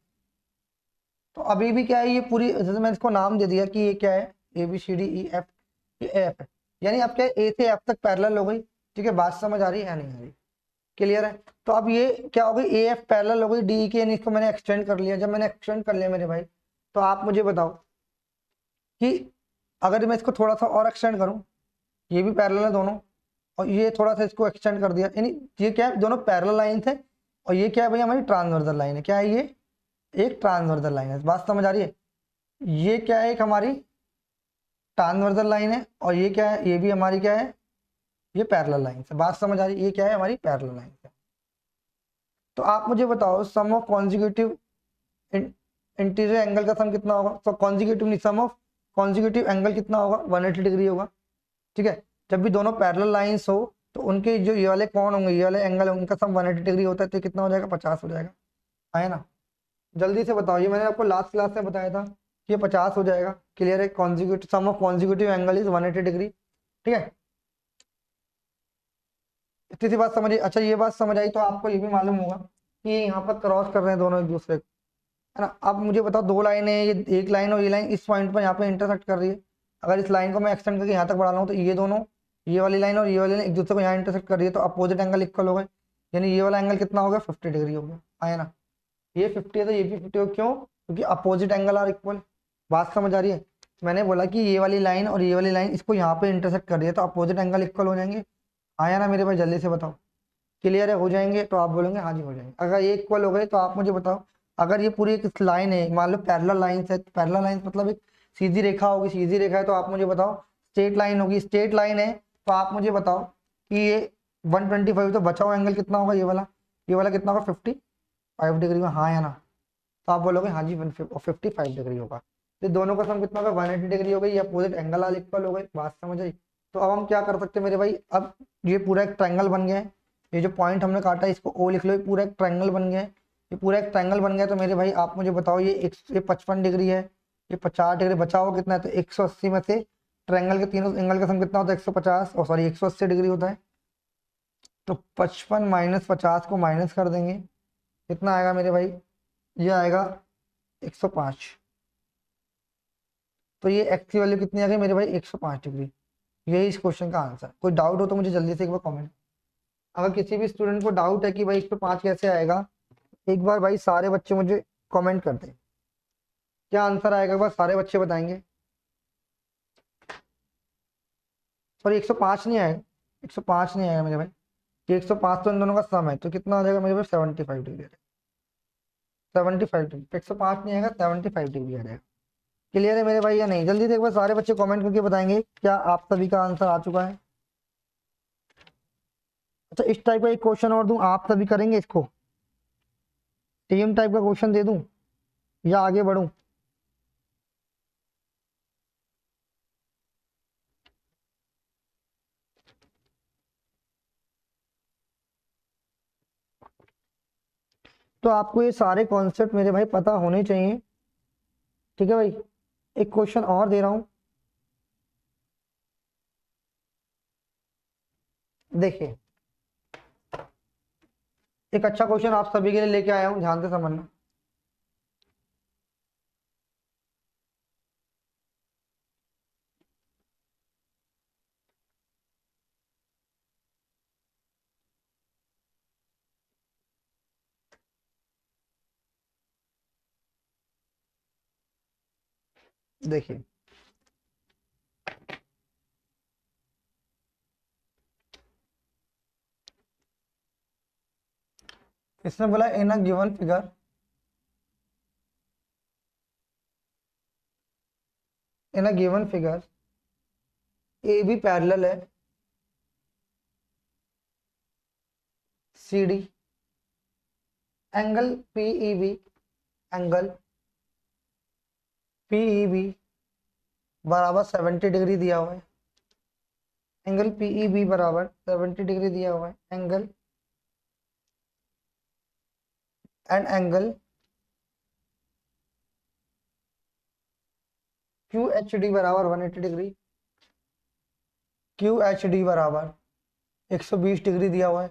तो अभी भी क्या है, ये पूरी, जैसे मैंने इसको नाम दे दिया कि ये क्या है, A B C D E F, ये एफ है। यानी अब क्या है, ए से एफ तक पैरेलल हो गई। ठीक है, बात समझ आ रही है नहीं आ रही, क्लियर है। तो अब ये क्या हो गई, ए एफ पैरेलल हो गई डी के, यानी इसको मैंने एक्सटेंड कर लिया। जब मैंने एक्सटेंड कर लिया मेरे भाई, तो आप मुझे बताओ कि अगर मैं इसको थोड़ा सा और एक्सटेंड करूँ, ये भी पैरेलल है दोनों, और ये थोड़ा सा इसको एक्सटेंड कर दिया, यानी ये क्या है, दोनों पैरेलल लाइन थे। और ये क्या है भाई, हमारी ट्रांसवर्सल लाइन है। क्या है ये, एक ट्रांसवर्सल लाइन है। बात समझ आ रही है, ये क्या है, एक हमारी ट्रांसवर्सल लाइन है, और ये क्या है, ये भी हमारी क्या है, ये पैरेलल लाइन से। बात समझ आ रही है, ये क्या है, हमारी पैरेलल लाइन से। तो आप मुझे बताओ सम ऑफ कॉन्जिक्यूटिव इंटीरियर एंगल का सम कितना होगा। तो कॉन्जिक्यूटिव नहीं, सम ऑफ कॉन्जिक्यूटिव एंगल कितना होगा, 180 डिग्री होगा। ठीक है, जब भी दोनों पैरेलल लाइंस हो तो उनके जो ये वाले कौन होंगे, ये वाले एंगल, उनका सम 180 डिग्री होता है, तो कितना हो जाएगा, 50 हो जाएगा, है ना। जल्दी से बताओ, ये मैंने आपको लास्ट क्लास में बताया था कि ये 50 हो जाएगा। क्लियर है, consecutive sum of consecutive angle is 180 degree. ठीक है, इतनी सी बात समझिए। अच्छा, ये बात समझ आई तो आपको ये भी मालूम होगा कि यहाँ पर क्रॉस कर रहे हैं दोनों एक दूसरे को, है ना। अब मुझे बताओ, दो लाइन है, ये एक लाइन और ये लाइन इस पॉइंट पर यहाँ पे इंटरसेक्ट कर रही है। अगर इस लाइन को मैं एक्सटेंड करके यहाँ तक बढ़ा लूँ तो ये दोनों, ये वाली लाइन और ये वाली लाइन एक दूसरे को यहाँ इंटरसेक्ट कर रही है, तो अपोजिट एंगल इक्वल हो गए। यानी ये वाला एंगल कितना हो गया, 50 डिग्री हो गया, आया ना। ये 50 है तो ये भी 50 हो, क्यों, क्योंकि अपोजिट एंगल आर इक्वल। बात समझ आ रही है। मैंने बोला कि ये वाली लाइन और ये वाली लाइन इसको यहाँ पे इंटरसेक्ट कर रही है, तो अपोजिट एंगल इक्वल हो जाएंगे, आया ना मेरे भाई। जल्दी से बताओ, क्लियर है, हो जाएंगे। तो आप बोलेंगे हाँ जी हो जाएंगे। अगर ये इक्वल हो गए तो आप मुझे बताओ, अगर ये पूरी एक लाइन है, मान लो पैरेलल लाइन है, पैरेलल लाइन मतलब एक सीधी रेखा होगी, सीधी रेखा है, तो आप मुझे बताओ स्ट्रेट लाइन होगी, स्ट्रेट लाइन है, तो आप मुझे बताओ कि ये 125, तो बचा हुआ एंगल कितना होगा, ये वाला कितना होगा, 55 डिग्री में, हाँ या ना। तो आप बोलोगे हाँ जी 55 डिग्री होगा। तो दोनों का सम कितना होगा, 180 डिग्री हो गई, या अपोजिट एंगल आर इक्वल हो गई। बात समझ आई। तो अब हम क्या कर सकते हैं मेरे भाई, अब ये पूरा एक ट्रायंगल बन गया है। ये जो पॉइंट हमने काटा है इसको ओ लिख लो, ये पूरा एक ट्रायंगल बन गया है। ये पूरा एक ट्रायंगल बन गया, तो मेरे भाई आप मुझे बताओ, ये 55 डिग्री है, ये 50 डिग्री, बचा हुआ कितना है, तो 180 में से ट्रायंगल के तीनों एंगल का सम कितना होता है, 150, और सॉरी 180 डिग्री होता है। तो 55 माइनस 50 को माइनस कर देंगे, कितना आएगा मेरे भाई, ये आएगा 105। तो ये एक्स की वैल्यू कितनी आ गई मेरे भाई, 105 डिग्री। यही इस क्वेश्चन का आंसर। कोई डाउट हो तो मुझे जल्दी से एक बार कमेंट, अगर किसी भी स्टूडेंट को डाउट है कि भाई 105 कैसे आएगा, एक बार भाई सारे बच्चे मुझे कमेंट कर दें, क्या आंसर आएगा, एक बार सारे बच्चे बताएंगे। सॉरी 105 नहीं आएगा, 105 नहीं आएगा मेरे भाई, ये 105 तो इन दोनों का सम है, तो कितना आ जाएगा मेरे भाई, 75 डिग्री, 75 डिग्री, 105 नहीं आएगा, 75 डिग्री आ जाएगा। क्लियर है मेरे भाई या नहीं। जल्दी से एक बार सारे बच्चे कमेंट करके बताएंगे क्या आप सभी का आंसर आ चुका है। अच्छा, इस टाइप का एक क्वेश्चन और दूं, आप सभी करेंगे इसको, टीम टाइप का क्वेश्चन दे दूं या आगे बढ़ूं। तो आपको ये सारे कॉन्सेप्ट मेरे भाई पता होने चाहिए। ठीक है भाई, एक क्वेश्चन और दे रहा हूं, देखिए एक अच्छा क्वेश्चन आप सभी के लिए लेके आया हूं, ध्यान से समझना। देखिए इसमें बोला in a given figure, in a given figure A B parallel है C D, angle PEB, angle PEB बराबर 70 डिग्री दिया हुआ है, एंगल पीईबी बराबर 70 डिग्री दिया हुआ है, angle angle Q H D बराबर 180 डिग्री, क्यू एच डी बराबर 120 डिग्री दिया हुआ है,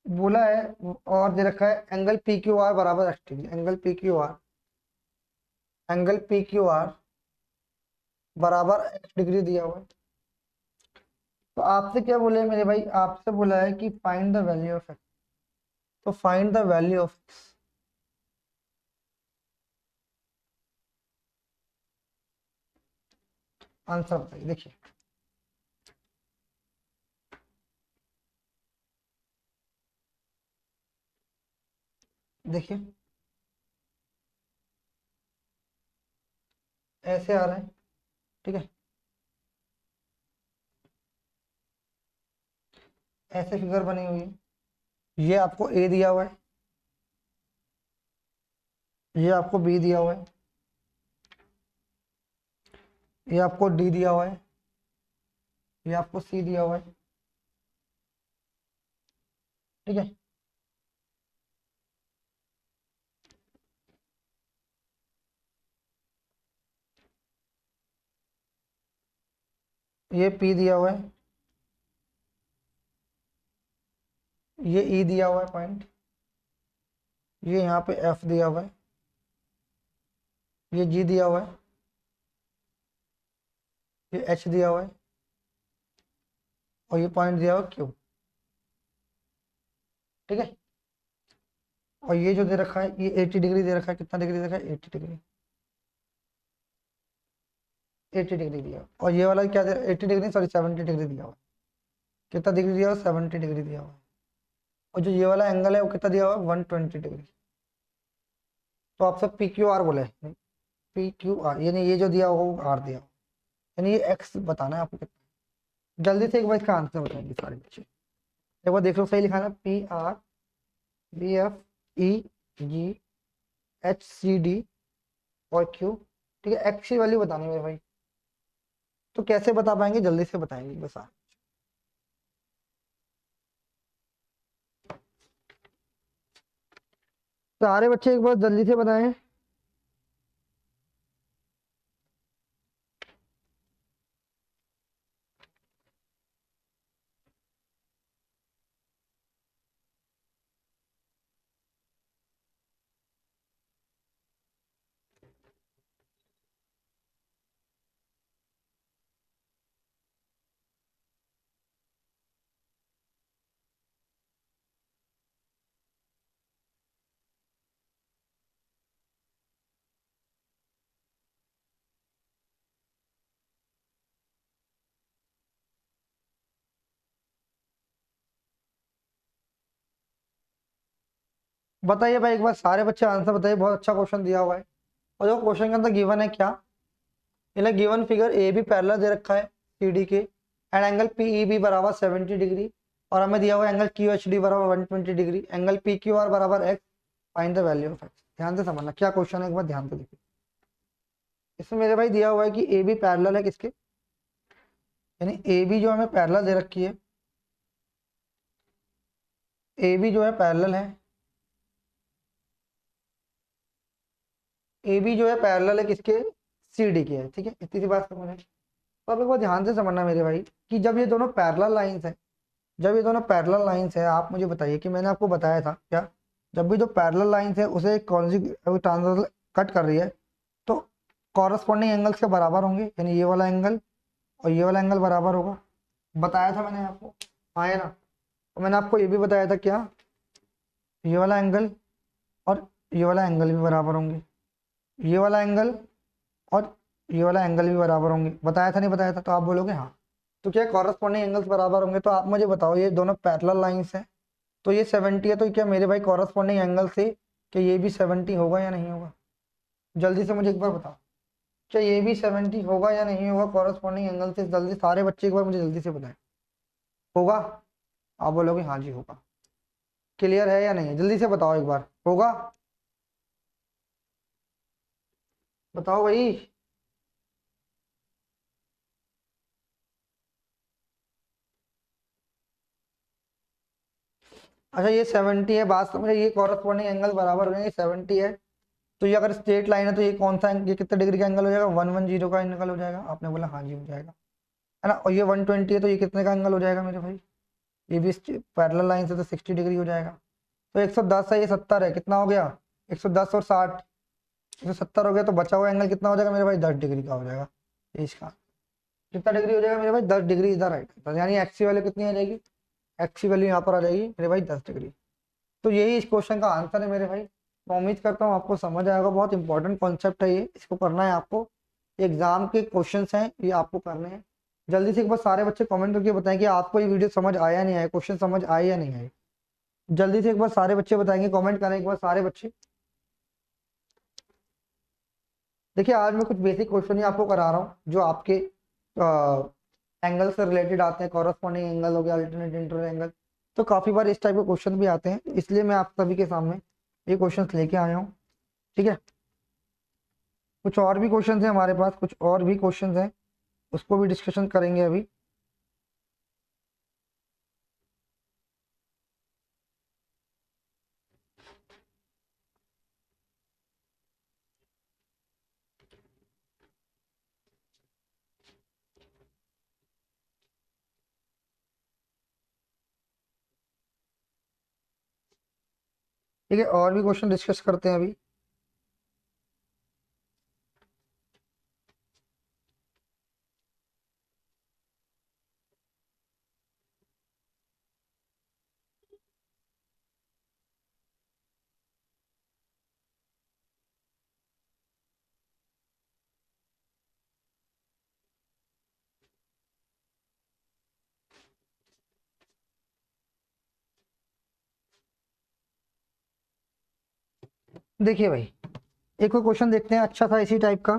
बोला है। और दे रखा है एंगल पी क्यू आर बराबर 60 degree, angle P Q are, angle P Q R बराबर 60 डिग्री दिया हुआ है। तो आपसे क्या बोले मेरे भाई, आपसे बोला है कि find the value of X, तो find the value of X. Answer बताइए, देखिए देखिए ऐसे आ रहा है, ठीक है, ऐसे फिगर बनी हुई है, ये आपको ए दिया हुआ है, ये आपको बी दिया हुआ है, ये आपको डी दिया हुआ है, ये आपको सी दिया हुआ है, ठीक है। ये पी दिया हुआ है, ये ई दिया हुआ है पॉइंट, ये यहाँ पे एफ दिया हुआ है, ये जी दिया हुआ है, ये एच दिया हुआ है, और ये पॉइंट दिया हुआ क्यू, ठीक है। और ये जो दे रखा है ये 80 डिग्री दे रखा है, कितना डिग्री दे रखा है 80 डिग्री, 80 डिग्री दिया। और ये वाला क्या दे रहा है 80 डिग्री, सॉरी 70 डिग्री दिया हुआ है, कितना डिग्री दिया हुआ 70 डिग्री दिया हुआ है। और जो ये वाला एंगल है वो कितना दिया हुआ है 120 डिग्री। तो आपसे पी क्यू आर बोले, पी क्यू आर यानी ये जो दिया होगा वो आर दिया होगा, यानी ये एक्स बताना है आपको कितना। जल्दी से एक बार इसका आंसर बताएंगे सारे बच्चे, एक बार देख लो सही लिखा है ना, P R B F E G H C D और क्यू, ठीक है। एक्स की वैल्यू बतानी है मेरे भाई, तो कैसे बता पाएंगे, जल्दी से बताएंगे बस आप। सारे बच्चे एक बार जल्दी से बताएं। बताइए भाई एक बार सारे बच्चे आंसर बताइए, बहुत अच्छा क्वेश्चन दिया हुआ है। और जो क्वेश्चन के अंदर गिवन है क्या, इन्हें given figure A B parallel दे रखा है सी डी के, and angle P E B बराबर 70 डिग्री, और हमें दिया हुआ एंगल क्यू एच डी बराबर 120 degree, angle P Q R बराबर X, find the value of X. ध्यान से समझना क्या क्वेश्चन है, एक बार ध्यान से देखिए। इसमें मेरे भाई दिया हुआ है कि ए बी पैरेलल है किसके, यानी ए बी जो हमें पैरेलल दे रखी है, ए बी जो है पैरेलल है, ए बी जो है पैरेलल है किसके, सी डी के है, ठीक है। इतनी सी बात समझ। तो अब एक बार ध्यान से समझना मेरे भाई कि जब ये दोनों पैरेलल लाइंस है, जब ये दोनों पैरेलल लाइंस है, आप मुझे बताइए कि मैंने आपको बताया था क्या, जब भी जो पैरेलल लाइंस है उसे ट्रांसवर्सल कट कर रही है तो कॉरस्पॉन्डिंग एंगल्स के बराबर होंगे, यानी ये वाला एंगल और ये वाला एंगल बराबर होगा, बताया था मैंने आपको, हाँ है ना। और मैंने आपको ये भी बताया था क्या, ये वाला एंगल और ये वाला एंगल भी बराबर होंगे, ये वाला एंगल और ये वाला एंगल भी बराबर होंगे, बताया था नहीं बताया था, तो आप बोलोगे हाँ। तो क्या कॉरस्पॉन्डिंग एंगल्स बराबर होंगे, तो आप मुझे बताओ ये दोनों पैरेलल लाइंस हैं, तो ये 70 है, तो क्या मेरे भाई कॉरस्पॉन्डिंग एंगल से कि ये भी 70 होगा या नहीं होगा, जल्दी से मुझे एक बार बताओ। क्या ये भी 70 होगा या नहीं होगा कॉरस्पॉन्डिंग एंगल से? जल्दी सारे बच्चे एक बार मुझे जल्दी से बताएं। होगा? आप बोलोगे हाँ जी होगा। क्लियर है या नहीं? जल्दी से बताओ एक बार। होगा? बताओ भाई। अच्छा ये 70 है, बात समझे, ये कॉरस्पॉन्डिंग एंगल बराबर हो जाएंगे, 70 है। तो ये अगर स्ट्रेट लाइन है तो ये कौन सा, ये कितने डिग्री का एंगल हो जाएगा? 110 का एंगल हो जाएगा। आपने बोला हाँ जी हो जाएगा, है ना। और ये 120 है तो ये कितने का एंगल हो जाएगा मेरे भाई? ये भी पैरेलल लाइन से तो 60 डिग्री हो जाएगा। तो 110 है, ये 70 है, कितना हो गया? 110 और 60, 170 हो गया। तो बचा हुआ एंगल कितना हो जाएगा मेरे भाई? 10 डिग्री का हो जाएगा। ये इसका कितना डिग्री हो जाएगा मेरे भाई? 10 डिग्री इधर राइट, यानी एक्स की वैल्यू कितनी आ जाएगी? एक्स की वैल्यू यहाँ पर आ जाएगी मेरे भाई 10 डिग्री। तो यही इस क्वेश्चन का आंसर है मेरे भाई। मैं उम्मीद करता हूँ आपको समझ आएगा। बहुत इंपॉर्टेंट कॉन्सेप्ट है ये, इसको करना है आपको। एग्जाम के क्वेश्चंस हैं ये, आपको करने हैं। जल्दी से एक बार सारे बच्चे कमेंट करके बताएं कि आपको ये वीडियो समझ आया नहीं आया, क्वेश्चन समझ आए या नहीं आए। जल्दी से एक बार सारे बच्चे बताएंगे, कमेंट करें एक बार सारे बच्चे। देखिए आज मैं कुछ बेसिक क्वेश्चन ही आपको करा रहा हूँ जो आपके एंगल से रिलेटेड आते हैं। कॉरस्पॉन्डिंग एंगल हो गया, अल्टरनेट इंटरवल एंगल। तो काफी बार इस टाइप के क्वेश्चन भी आते हैं, इसलिए मैं आप सभी के सामने ये क्वेश्चन लेके आया हूँ। ठीक है, कुछ और भी क्वेश्चन है हमारे पास, कुछ और भी क्वेश्चन हैं, उसको भी डिस्कशन करेंगे अभी। ठीक है, और भी क्वेश्चन डिस्कस करते हैं अभी। देखिए भाई, एक और क्वेश्चन देखते हैं अच्छा था इसी टाइप का।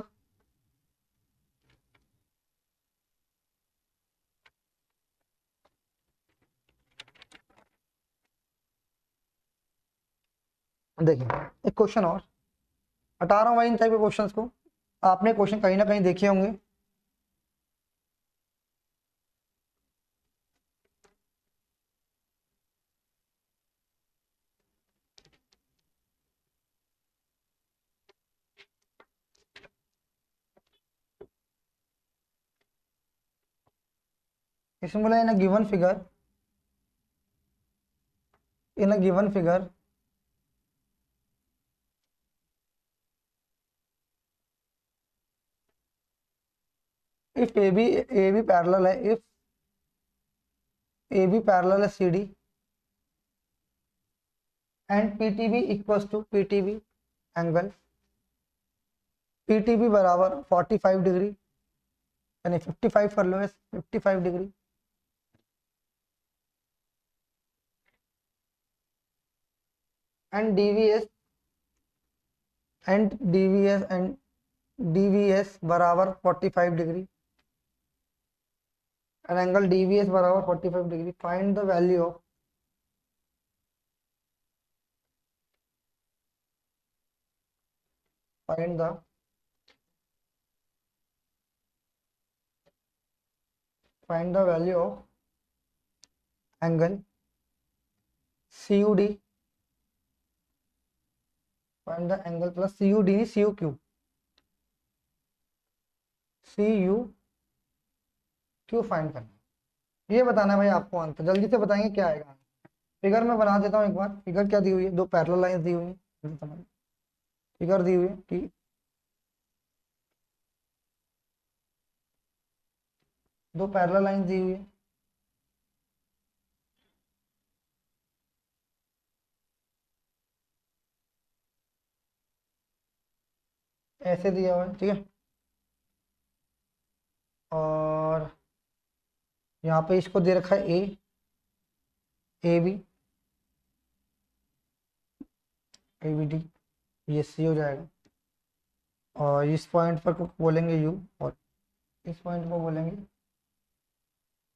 देखिए एक क्वेश्चन और हटा रहा हूँ भाई इन टाइप के क्वेश्चंस को। आपने क्वेश्चन कहीं ना कहीं देखे होंगे। इसमें बोला in a given figure if A B parallel है, इफ ए बी पैरेलल है C D and P T B equals to P T B angle, P T B बराबर 45 डिग्री, यानी 55 कर लो, 55 degree, and DVS and DVS बराबर 45 degree, and angle DVS बराबर 45 degree. Find the value of, find the find the value of angle C U D, find the angle plus C U D, C U Q, C U Q find करना है। ये बताना है भाई आपको answer, जल्दी से बताएंगे क्या आएगा। फिगर में बना देता हूँ एक बार। फिगर क्या दी हुई है? दो पैरेलल लाइंस दी हुई है। फिगर दी हुई है कि दो पैरेलल लाइंस दी हुई है, ऐसे दिया हुआ है। ठीक है, और यहाँ पे इसको दे रखा है A B, A B D, ये सी हो जाएगा। और इस पॉइंट पर को बोलेंगे यू, और इस पॉइंट को बोलेंगे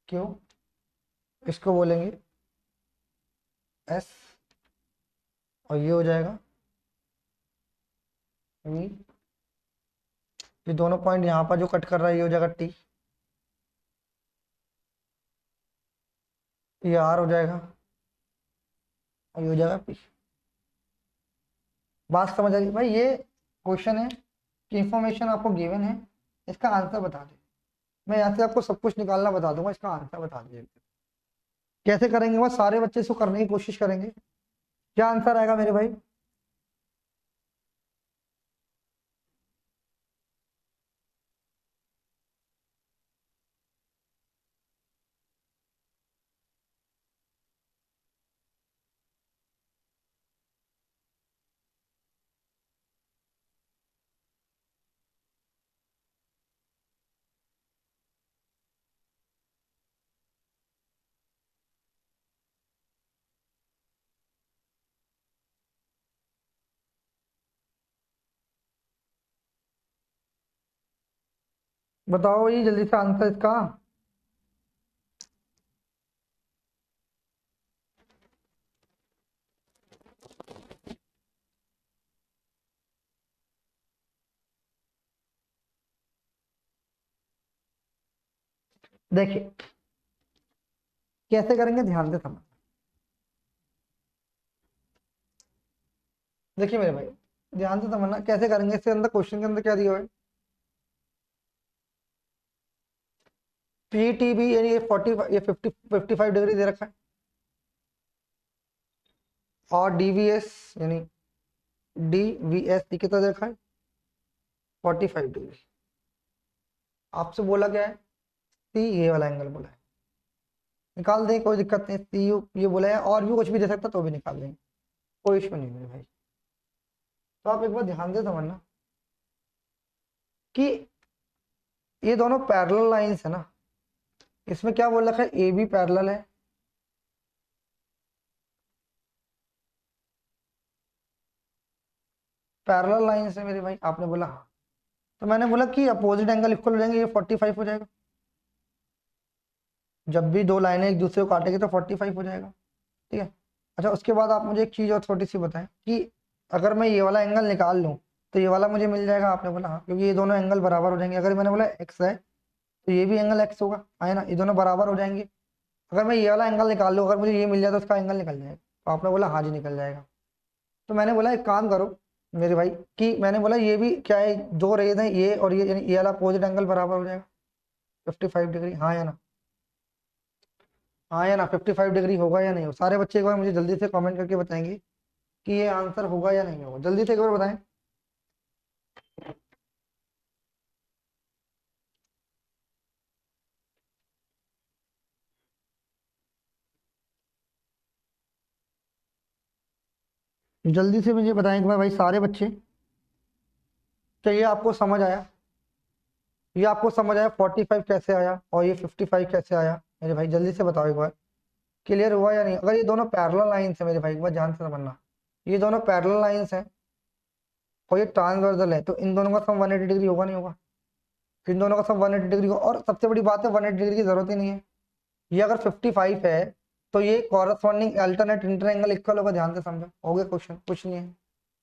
क्यू, इसको बोलेंगे एस, और ये हो जाएगा वी। ये दोनों पॉइंट यहाँ पर जो कट कर रहा है ये हो जाएगा टी, ये आर हो जाएगा, और ये हो जाएगा पी। बात समझ आ गई भाई? ये क्वेश्चन है कि इंफॉर्मेशन आपको गिवन है, इसका आंसर बता दे। मैं यहाँ से आपको सब कुछ निकालना बता दूंगा, इसका आंसर बता दीजिए। कैसे करेंगे? वो सारे बच्चे इसको करने की कोशिश करेंगे। क्या आंसर आएगा मेरे भाई? बताओ ये जल्दी से आंसर इसका। देखिए कैसे करेंगे, ध्यान से समझ। देखिए मेरे भाई, ध्यान से समझना कैसे करेंगे। इसके अंदर क्वेश्चन के अंदर क्या दिया हुआ है? पीटीबी यानी ये 40, ये 55 डिग्री दे रखा है, और डीवीएस यानी डीवीएस कितना दे रखा है? 45 डिग्री। आपसे बोला क्या है? सी, ये वाला एंगल बोला है, निकाल दें, कोई दिक्कत नहीं। सी यू ये बोला है, और भी कुछ भी दे सकता तो भी निकाल देंगे, कोई इशू नहीं मेरे भाई। तो आप एक बार ध्यान से समझना कि ये दोनों पैरेलल लाइंस है ना। इसमें क्या बोल रखा है? ए बी पैरेलल है, पैरेलल लाइंस है मेरे भाई। आपने बोला हाँ, तो मैंने बोला कि अपोजिट एंगल इक्वल हो जाएंगे, ये 45 हो जाएगा। जब भी दो लाइनें एक दूसरे को काटेंगे तो 45 हो जाएगा, ठीक है। अच्छा, उसके बाद आप मुझे एक चीज और छोटी सी बताएं कि अगर मैं ये वाला एंगल निकाल लूं तो ये वाला मुझे मिल जाएगा। आपने बोला हाँ, क्योंकि ये दोनों एंगल बराबर हो जाएंगे। अगर मैंने बोला एक्स है तो ये भी एंगल एक्स होगा, है ना, ये दोनों बराबर हो जाएंगे। अगर मैं ये वाला एंगल निकाल लूँ, अगर मुझे ये मिल जाए तो उसका एंगल निकल जाएगा। तो आपने बोला हाँ जी निकल जाएगा। तो मैंने बोला एक काम करो मेरे भाई, कि मैंने बोला ये भी क्या है, दो रेज हैं ये और ये, यानी ये वाला अपोजिट एंगल बराबर हो जाएगा 55 डिग्री। हाँ या ना? हाँ या ना? 55 डिग्री होगा या नहीं हो? सारे बच्चे एक बार मुझे जल्दी से कमेंट करके बताएंगे कि ये आंसर होगा या नहीं होगा। जल्दी से एक बार बताएं। जल्दी से मुझे बताएं एक बार भाई सारे बच्चे। क्या ये आपको समझ आया? ये आपको समझ आया 45 कैसे आया और ये 55 कैसे आया? मेरे भाई जल्दी से बताओ एक बार, क्लियर हुआ या नहीं? अगर ये दोनों पैरेलल लाइंस है मेरे भाई, एक बार ध्यान से समझना, ये दोनों पैरेलल लाइंस हैं और ये ट्रांसवर्सल है, तो इन दोनों का सम 180 डिग्री होगा नहीं होगा? इन दोनों का सम 180 डिग्री होगा। और सबसे बड़ी बात है 180 डिग्री की जरूरत ही नहीं है। ये अगर 55 है तो ये corresponding alternate inter angle equal होगा। ध्यान से समझो, हो गया क्वेश्चन, कुछ नहीं है।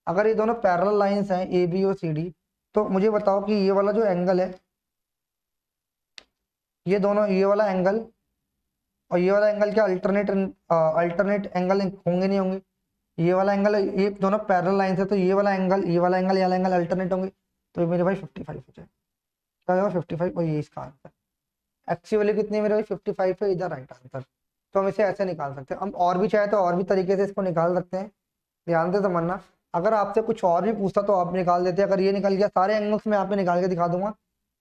अगर ये दोनों पैरेलल लाइंस हैं ए बी और सी डी, तो मुझे बताओ कि ये वाला जो एंगल है, ये दोनों, ये वाला एंगल और ये वाला एंगल क्या अल्टरनेट अल्टरनेट एंगल होंगे नहीं होंगे? ये वाला एंगल, ये दोनों पैरेलल लाइंस है, तो ये वाला एंगल, ये वाला एंगल, ये वाला एंगल अल्टरनेट होंगे। तो ये मेरे भाई 55 हो जाए, क्या होगा 55, और ये इसका आंसर। एक्स वैल्यू कितनी है मेरे भाई? 55 है, इधर राइट आंसर। तो हम इसे ऐसे निकाल सकते हैं। हम और भी चाहे तो और भी तरीके से इसको निकाल सकते हैं। ध्यान से समझना, अगर आपसे कुछ और भी पूछता तो आप निकाल देते। अगर ये निकल गया, सारे एंगल्स में आपने निकाल के दिखा दूंगा।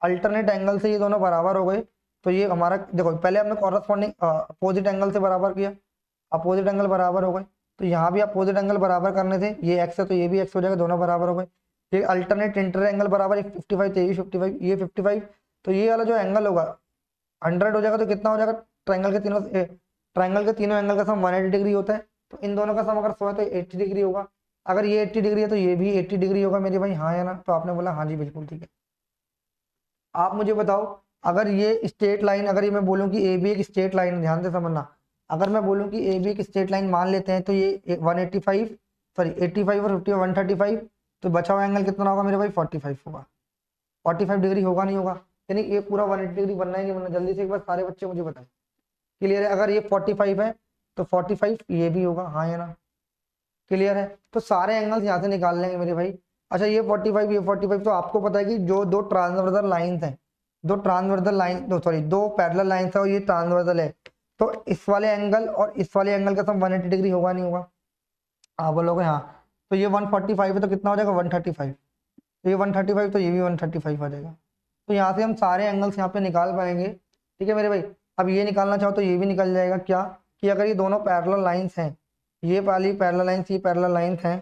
अल्टरनेट एंगल से ये दोनों बराबर हो गए, तो ये हमारा, देखो पहले हमने कॉरस्पॉन्डिंग अपोजिट एंगल से बराबर किया, अपोजिट एंगल बराबर हो गए। तो यहाँ भी अपोजिट एंगल बराबर करने थे, ये एक्स है तो ये भी एक्स हो जाएगा, दोनों बराबर हो गए। फिर अल्टरनेट इंटर एंगल बराबर, 55 तो ये 55, ये 55, तो ये वाला जो एंगल होगा 100 हो जाएगा। तो कितना हो जाएगा? ट्राइंगल के तीनों एंगल का सम 180 डिग्री होता है, तो इन दोनों का सम अगर 100 है तो 80 डिग्री होगा। अगर ये 80 डिग्री है तो ये भी 80 डिग्री होगा मेरे भाई, हाँ या ना? तो आपने बोला हाँ जी बिल्कुल ठीक है। आप मुझे बताओ, अगर ये स्ट्रेट लाइन, अगर ये मैं बोलूँ कि ए बी एक स्ट्रेट लाइन, ध्यान से समझना, अगर मैं बोलूँ कि ए बी एक स्ट्रेट लाइन मान लेते हैं, तो ये 185, सॉरी 85 और 50 135, तो बचा हुआ एंगल कितना होगा मेरे भाई? 45 होगा। 45 डिग्री होगा नहीं होगा? यानी ये पूरा 180 डिग्री बनना ही नहीं बनना? जल्दी से एक बार सारे बच्चे मुझे बताएं। क्लियर है? अगर ये 45 है तो 45 ये भी होगा, हाँ या ना? क्लियर है? तो सारे एंगल्स यहाँ से निकाल लेंगे मेरे भाई। अच्छा ये 45 ये 45, तो आपको पता है कि जो दो ट्रांसवर्सल लाइंस हैं, दो ट्रांसवर्सल लाइन, दो सॉरी दो पैरेलल लाइंस है और ये ट्रांसवर्सल है, तो इस वाले एंगल और इस वाले एंगल का सम 180 डिग्री होगा नहीं होगा? आप बोलोगे हाँ। तो ये 145 है तो कितना हो जाएगा? 135। तो ये 135, तो ये भी 135 आ जाएगा। तो यहाँ से हम सारे एंगल्स यहाँ पे निकाल पाएंगे। ठीक है मेरे भाई? अब ये निकालना चाहो तो ये भी निकल जाएगा। क्या कि अगर ये दोनों पैरेलल लाइंस हैं, ये वाली पैरेलल लाइंस, ये पैरेलल लाइंस हैं,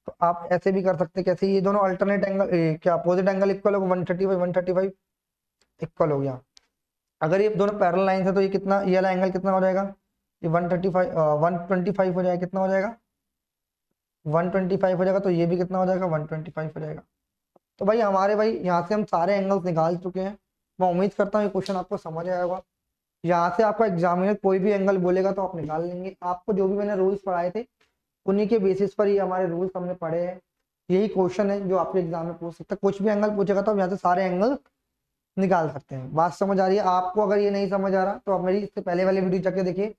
तो आप ऐसे भी कर सकते हैं। कैसे? ये दोनों अल्टरनेट एंगल, क्या अपोजिट एंगल इक्वल होगा? 135 इक्वल हो गया। अगर ये दोनों पैरेलल लाइंस है तो ये कितना, ये वाला एंगल कितना हो जाएगा? ये 135 125 हो जाएगा। कितना हो जाएगा? 125 हो जाएगा। तो ये भी कितना हो जाएगा? 125 हो जाएगा। तो भाई हमारे भाई यहाँ से हम सारे एंगल्स निकाल चुके हैं। मैं उम्मीद करता हूँ ये क्वेश्चन आपको समझ आया होगा। यहाँ से आपका एग्जामिनर कोई भी एंगल बोलेगा तो आप निकाल लेंगे। आपको जो भी मैंने रूल्स पढ़ाए थे उन्हीं के बेसिस पर ही हमारे रूल्स हमने पढ़े हैं। यही क्वेश्चन है जो आपके एग्जाम में पूछ सकता है। कुछ भी एंगल पूछेगा तो आप यहाँ से सारे एंगल निकाल सकते हैं। बात समझ आ रही है आपको? अगर ये नहीं समझ आ रहा तो आप मेरी इससे पहले वाले वीडियो जाके देखिए,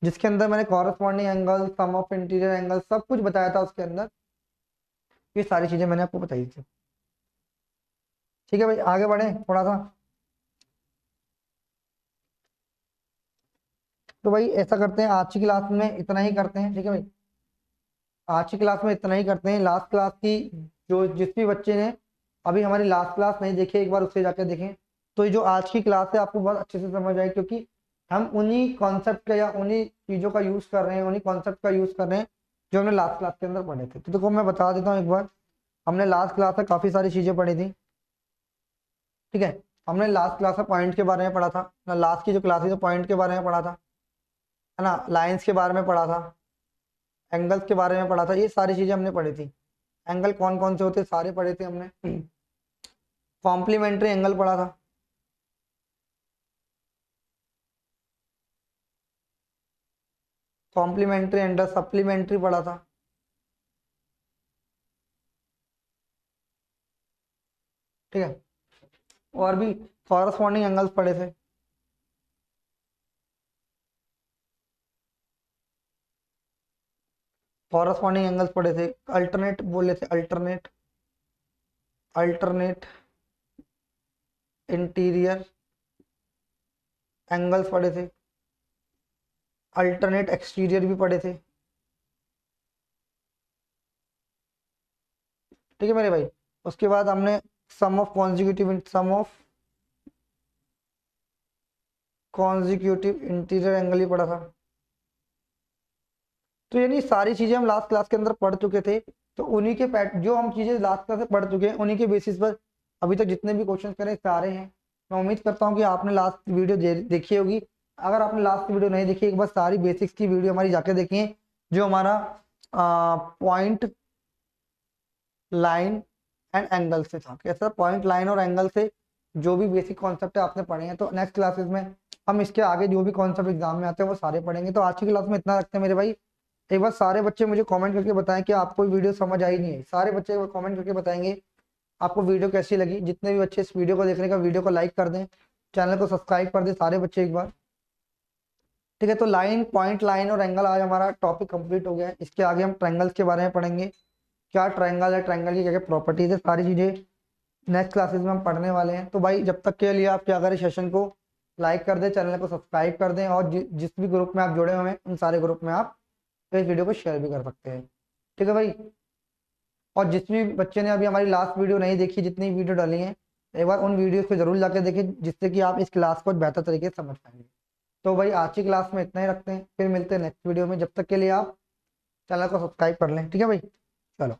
जिसके अंदर मैंने corresponding angle, sum of interior angle सब कुछ बताया था। उसके अंदर ये सारी चीजें मैंने आपको बताई थी। ठीक है भाई, आगे बढ़े थोड़ा सा। तो भाई ऐसा करते हैं, आज की क्लास में इतना ही करते हैं। ठीक है भाई, आज की क्लास में इतना ही करते हैं। लास्ट क्लास की जो जिस भी बच्चे ने अभी हमारी लास्ट क्लास नहीं देखी, एक बार उससे जाकर देखें। तो ये जो आज की क्लास है आपको बहुत अच्छे से समझ आए, क्योंकि हम उन्हीं कॉन्सेप्ट का या उन्हीं चीज़ों का यूज़ कर रहे हैं, उन्हीं कॉन्सेप्ट का यूज़ कर रहे हैं जो हमने लास्ट क्लास के अंदर पढ़े थे। तो देखो मैं बता देता हूँ एक बार, हमने लास्ट क्लास में काफ़ी सारी चीज़ें पढ़ी थी। ठीक है, हमने लास्ट क्लास में पॉइंट के बारे में पढ़ा था ना, लास्ट की जो क्लास थी तो पॉइंट के बारे में पढ़ा था, है ना, लाइंस के बारे में पढ़ा था, एंगल्स के बारे में पढ़ा था, ये सारी चीजें हमने पढ़ी थी। एंगल कौन कौन से होते सारे पढ़े थे हमने। कॉम्प्लीमेंट्री एंगल पढ़ा था, कॉम्प्लीमेंट्री एंगल, सप्लीमेंट्री पढ़ा था। ठीक है, और भी कॉरस्पॉन्डिंग एंगल्स पढ़े थे। कॉरस्पॉन्डिंग एंगल्स पढ़े थे, अल्टरनेट बोले थे, अल्टरनेट, अल्टरनेट इंटीरियर एंगल्स पढ़े थे, अल्टरनेट एक्सटीरियर भी पढ़े थे। ठीक है मेरे भाई, उसके बाद हमने sum of consecutive, sum of consecutive interior angle ही पढ़ा था। तो यानी सारी चीजें हम लास्ट क्लास के अंदर पढ़ चुके थे। तो उन्हीं के जो हम चीजें लास्ट क्लास से पढ़ चुके हैं उन्हीं के बेसिस पर अभी तक जितने भी क्वेश्चन करें सारे हैं। मैं उम्मीद करता हूँ कि आपने लास्ट वीडियो देखी होगी। अगर आपने लास्ट वीडियो नहीं देखी, एक बार सारी बेसिक्स की वीडियो हमारी जाके देखिए, जो हमारा पॉइंट, लाइन एंड एंगल से था। कैसा? पॉइंट, लाइन और एंगल से जो भी बेसिक कॉन्सेप्ट है आपने पढ़े हैं। तो नेक्स्ट क्लासेस में हम इसके आगे जो भी कॉन्सेप्ट एग्जाम में आते हैं वो सारे पढ़ेंगे। तो आज की क्लास में इतना रखते हैं मेरे भाई। एक बार सारे बच्चे मुझे कमेंट करके बताएं कि आपको वीडियो समझ आई नहीं है। सारे बच्चे कमेंट करके बताएंगे आपको वीडियो कैसी लगी। जितने भी बच्चे इस वीडियो को देख रहे हैं, वीडियो को लाइक कर दें, चैनल को सब्सक्राइब कर दें सारे बच्चे एक बार। ठीक है, तो लाइन, पॉइंट, लाइन और एंगल आज हमारा टॉपिक कंप्लीट हो गया है। इसके आगे हम ट्रायंगल्स के बारे में पढ़ेंगे, क्या ट्रायंगल है, ट्रायंगल की क्या क्या प्रॉपर्टीज है, सारी चीजें नेक्स्ट क्लासेस में हम पढ़ने वाले हैं। तो भाई जब तक के लिए आप क्या करें, सेशन को लाइक कर दें, चैनल को सब्सक्राइब कर दें, और जिस भी ग्रुप में आप जुड़े हुए हैं उन सारे ग्रुप में आप इस वीडियो को शेयर भी कर सकते हैं। ठीक है भाई, और जिस भी बच्चे ने अभी हमारी लास्ट वीडियो नहीं देखी, जितनी वीडियो डाली हैं, एक बार उन वीडियो को जरूर जाके देखें, जिससे कि आप इस क्लास को बेहतर तरीके से समझ पाएंगे। तो भाई आज की क्लास में इतना ही रखते हैं, फिर मिलते हैं नेक्स्ट वीडियो में। जब तक के लिए आप चैनल को सब्सक्राइब कर लें। ठीक है भाई, चलो।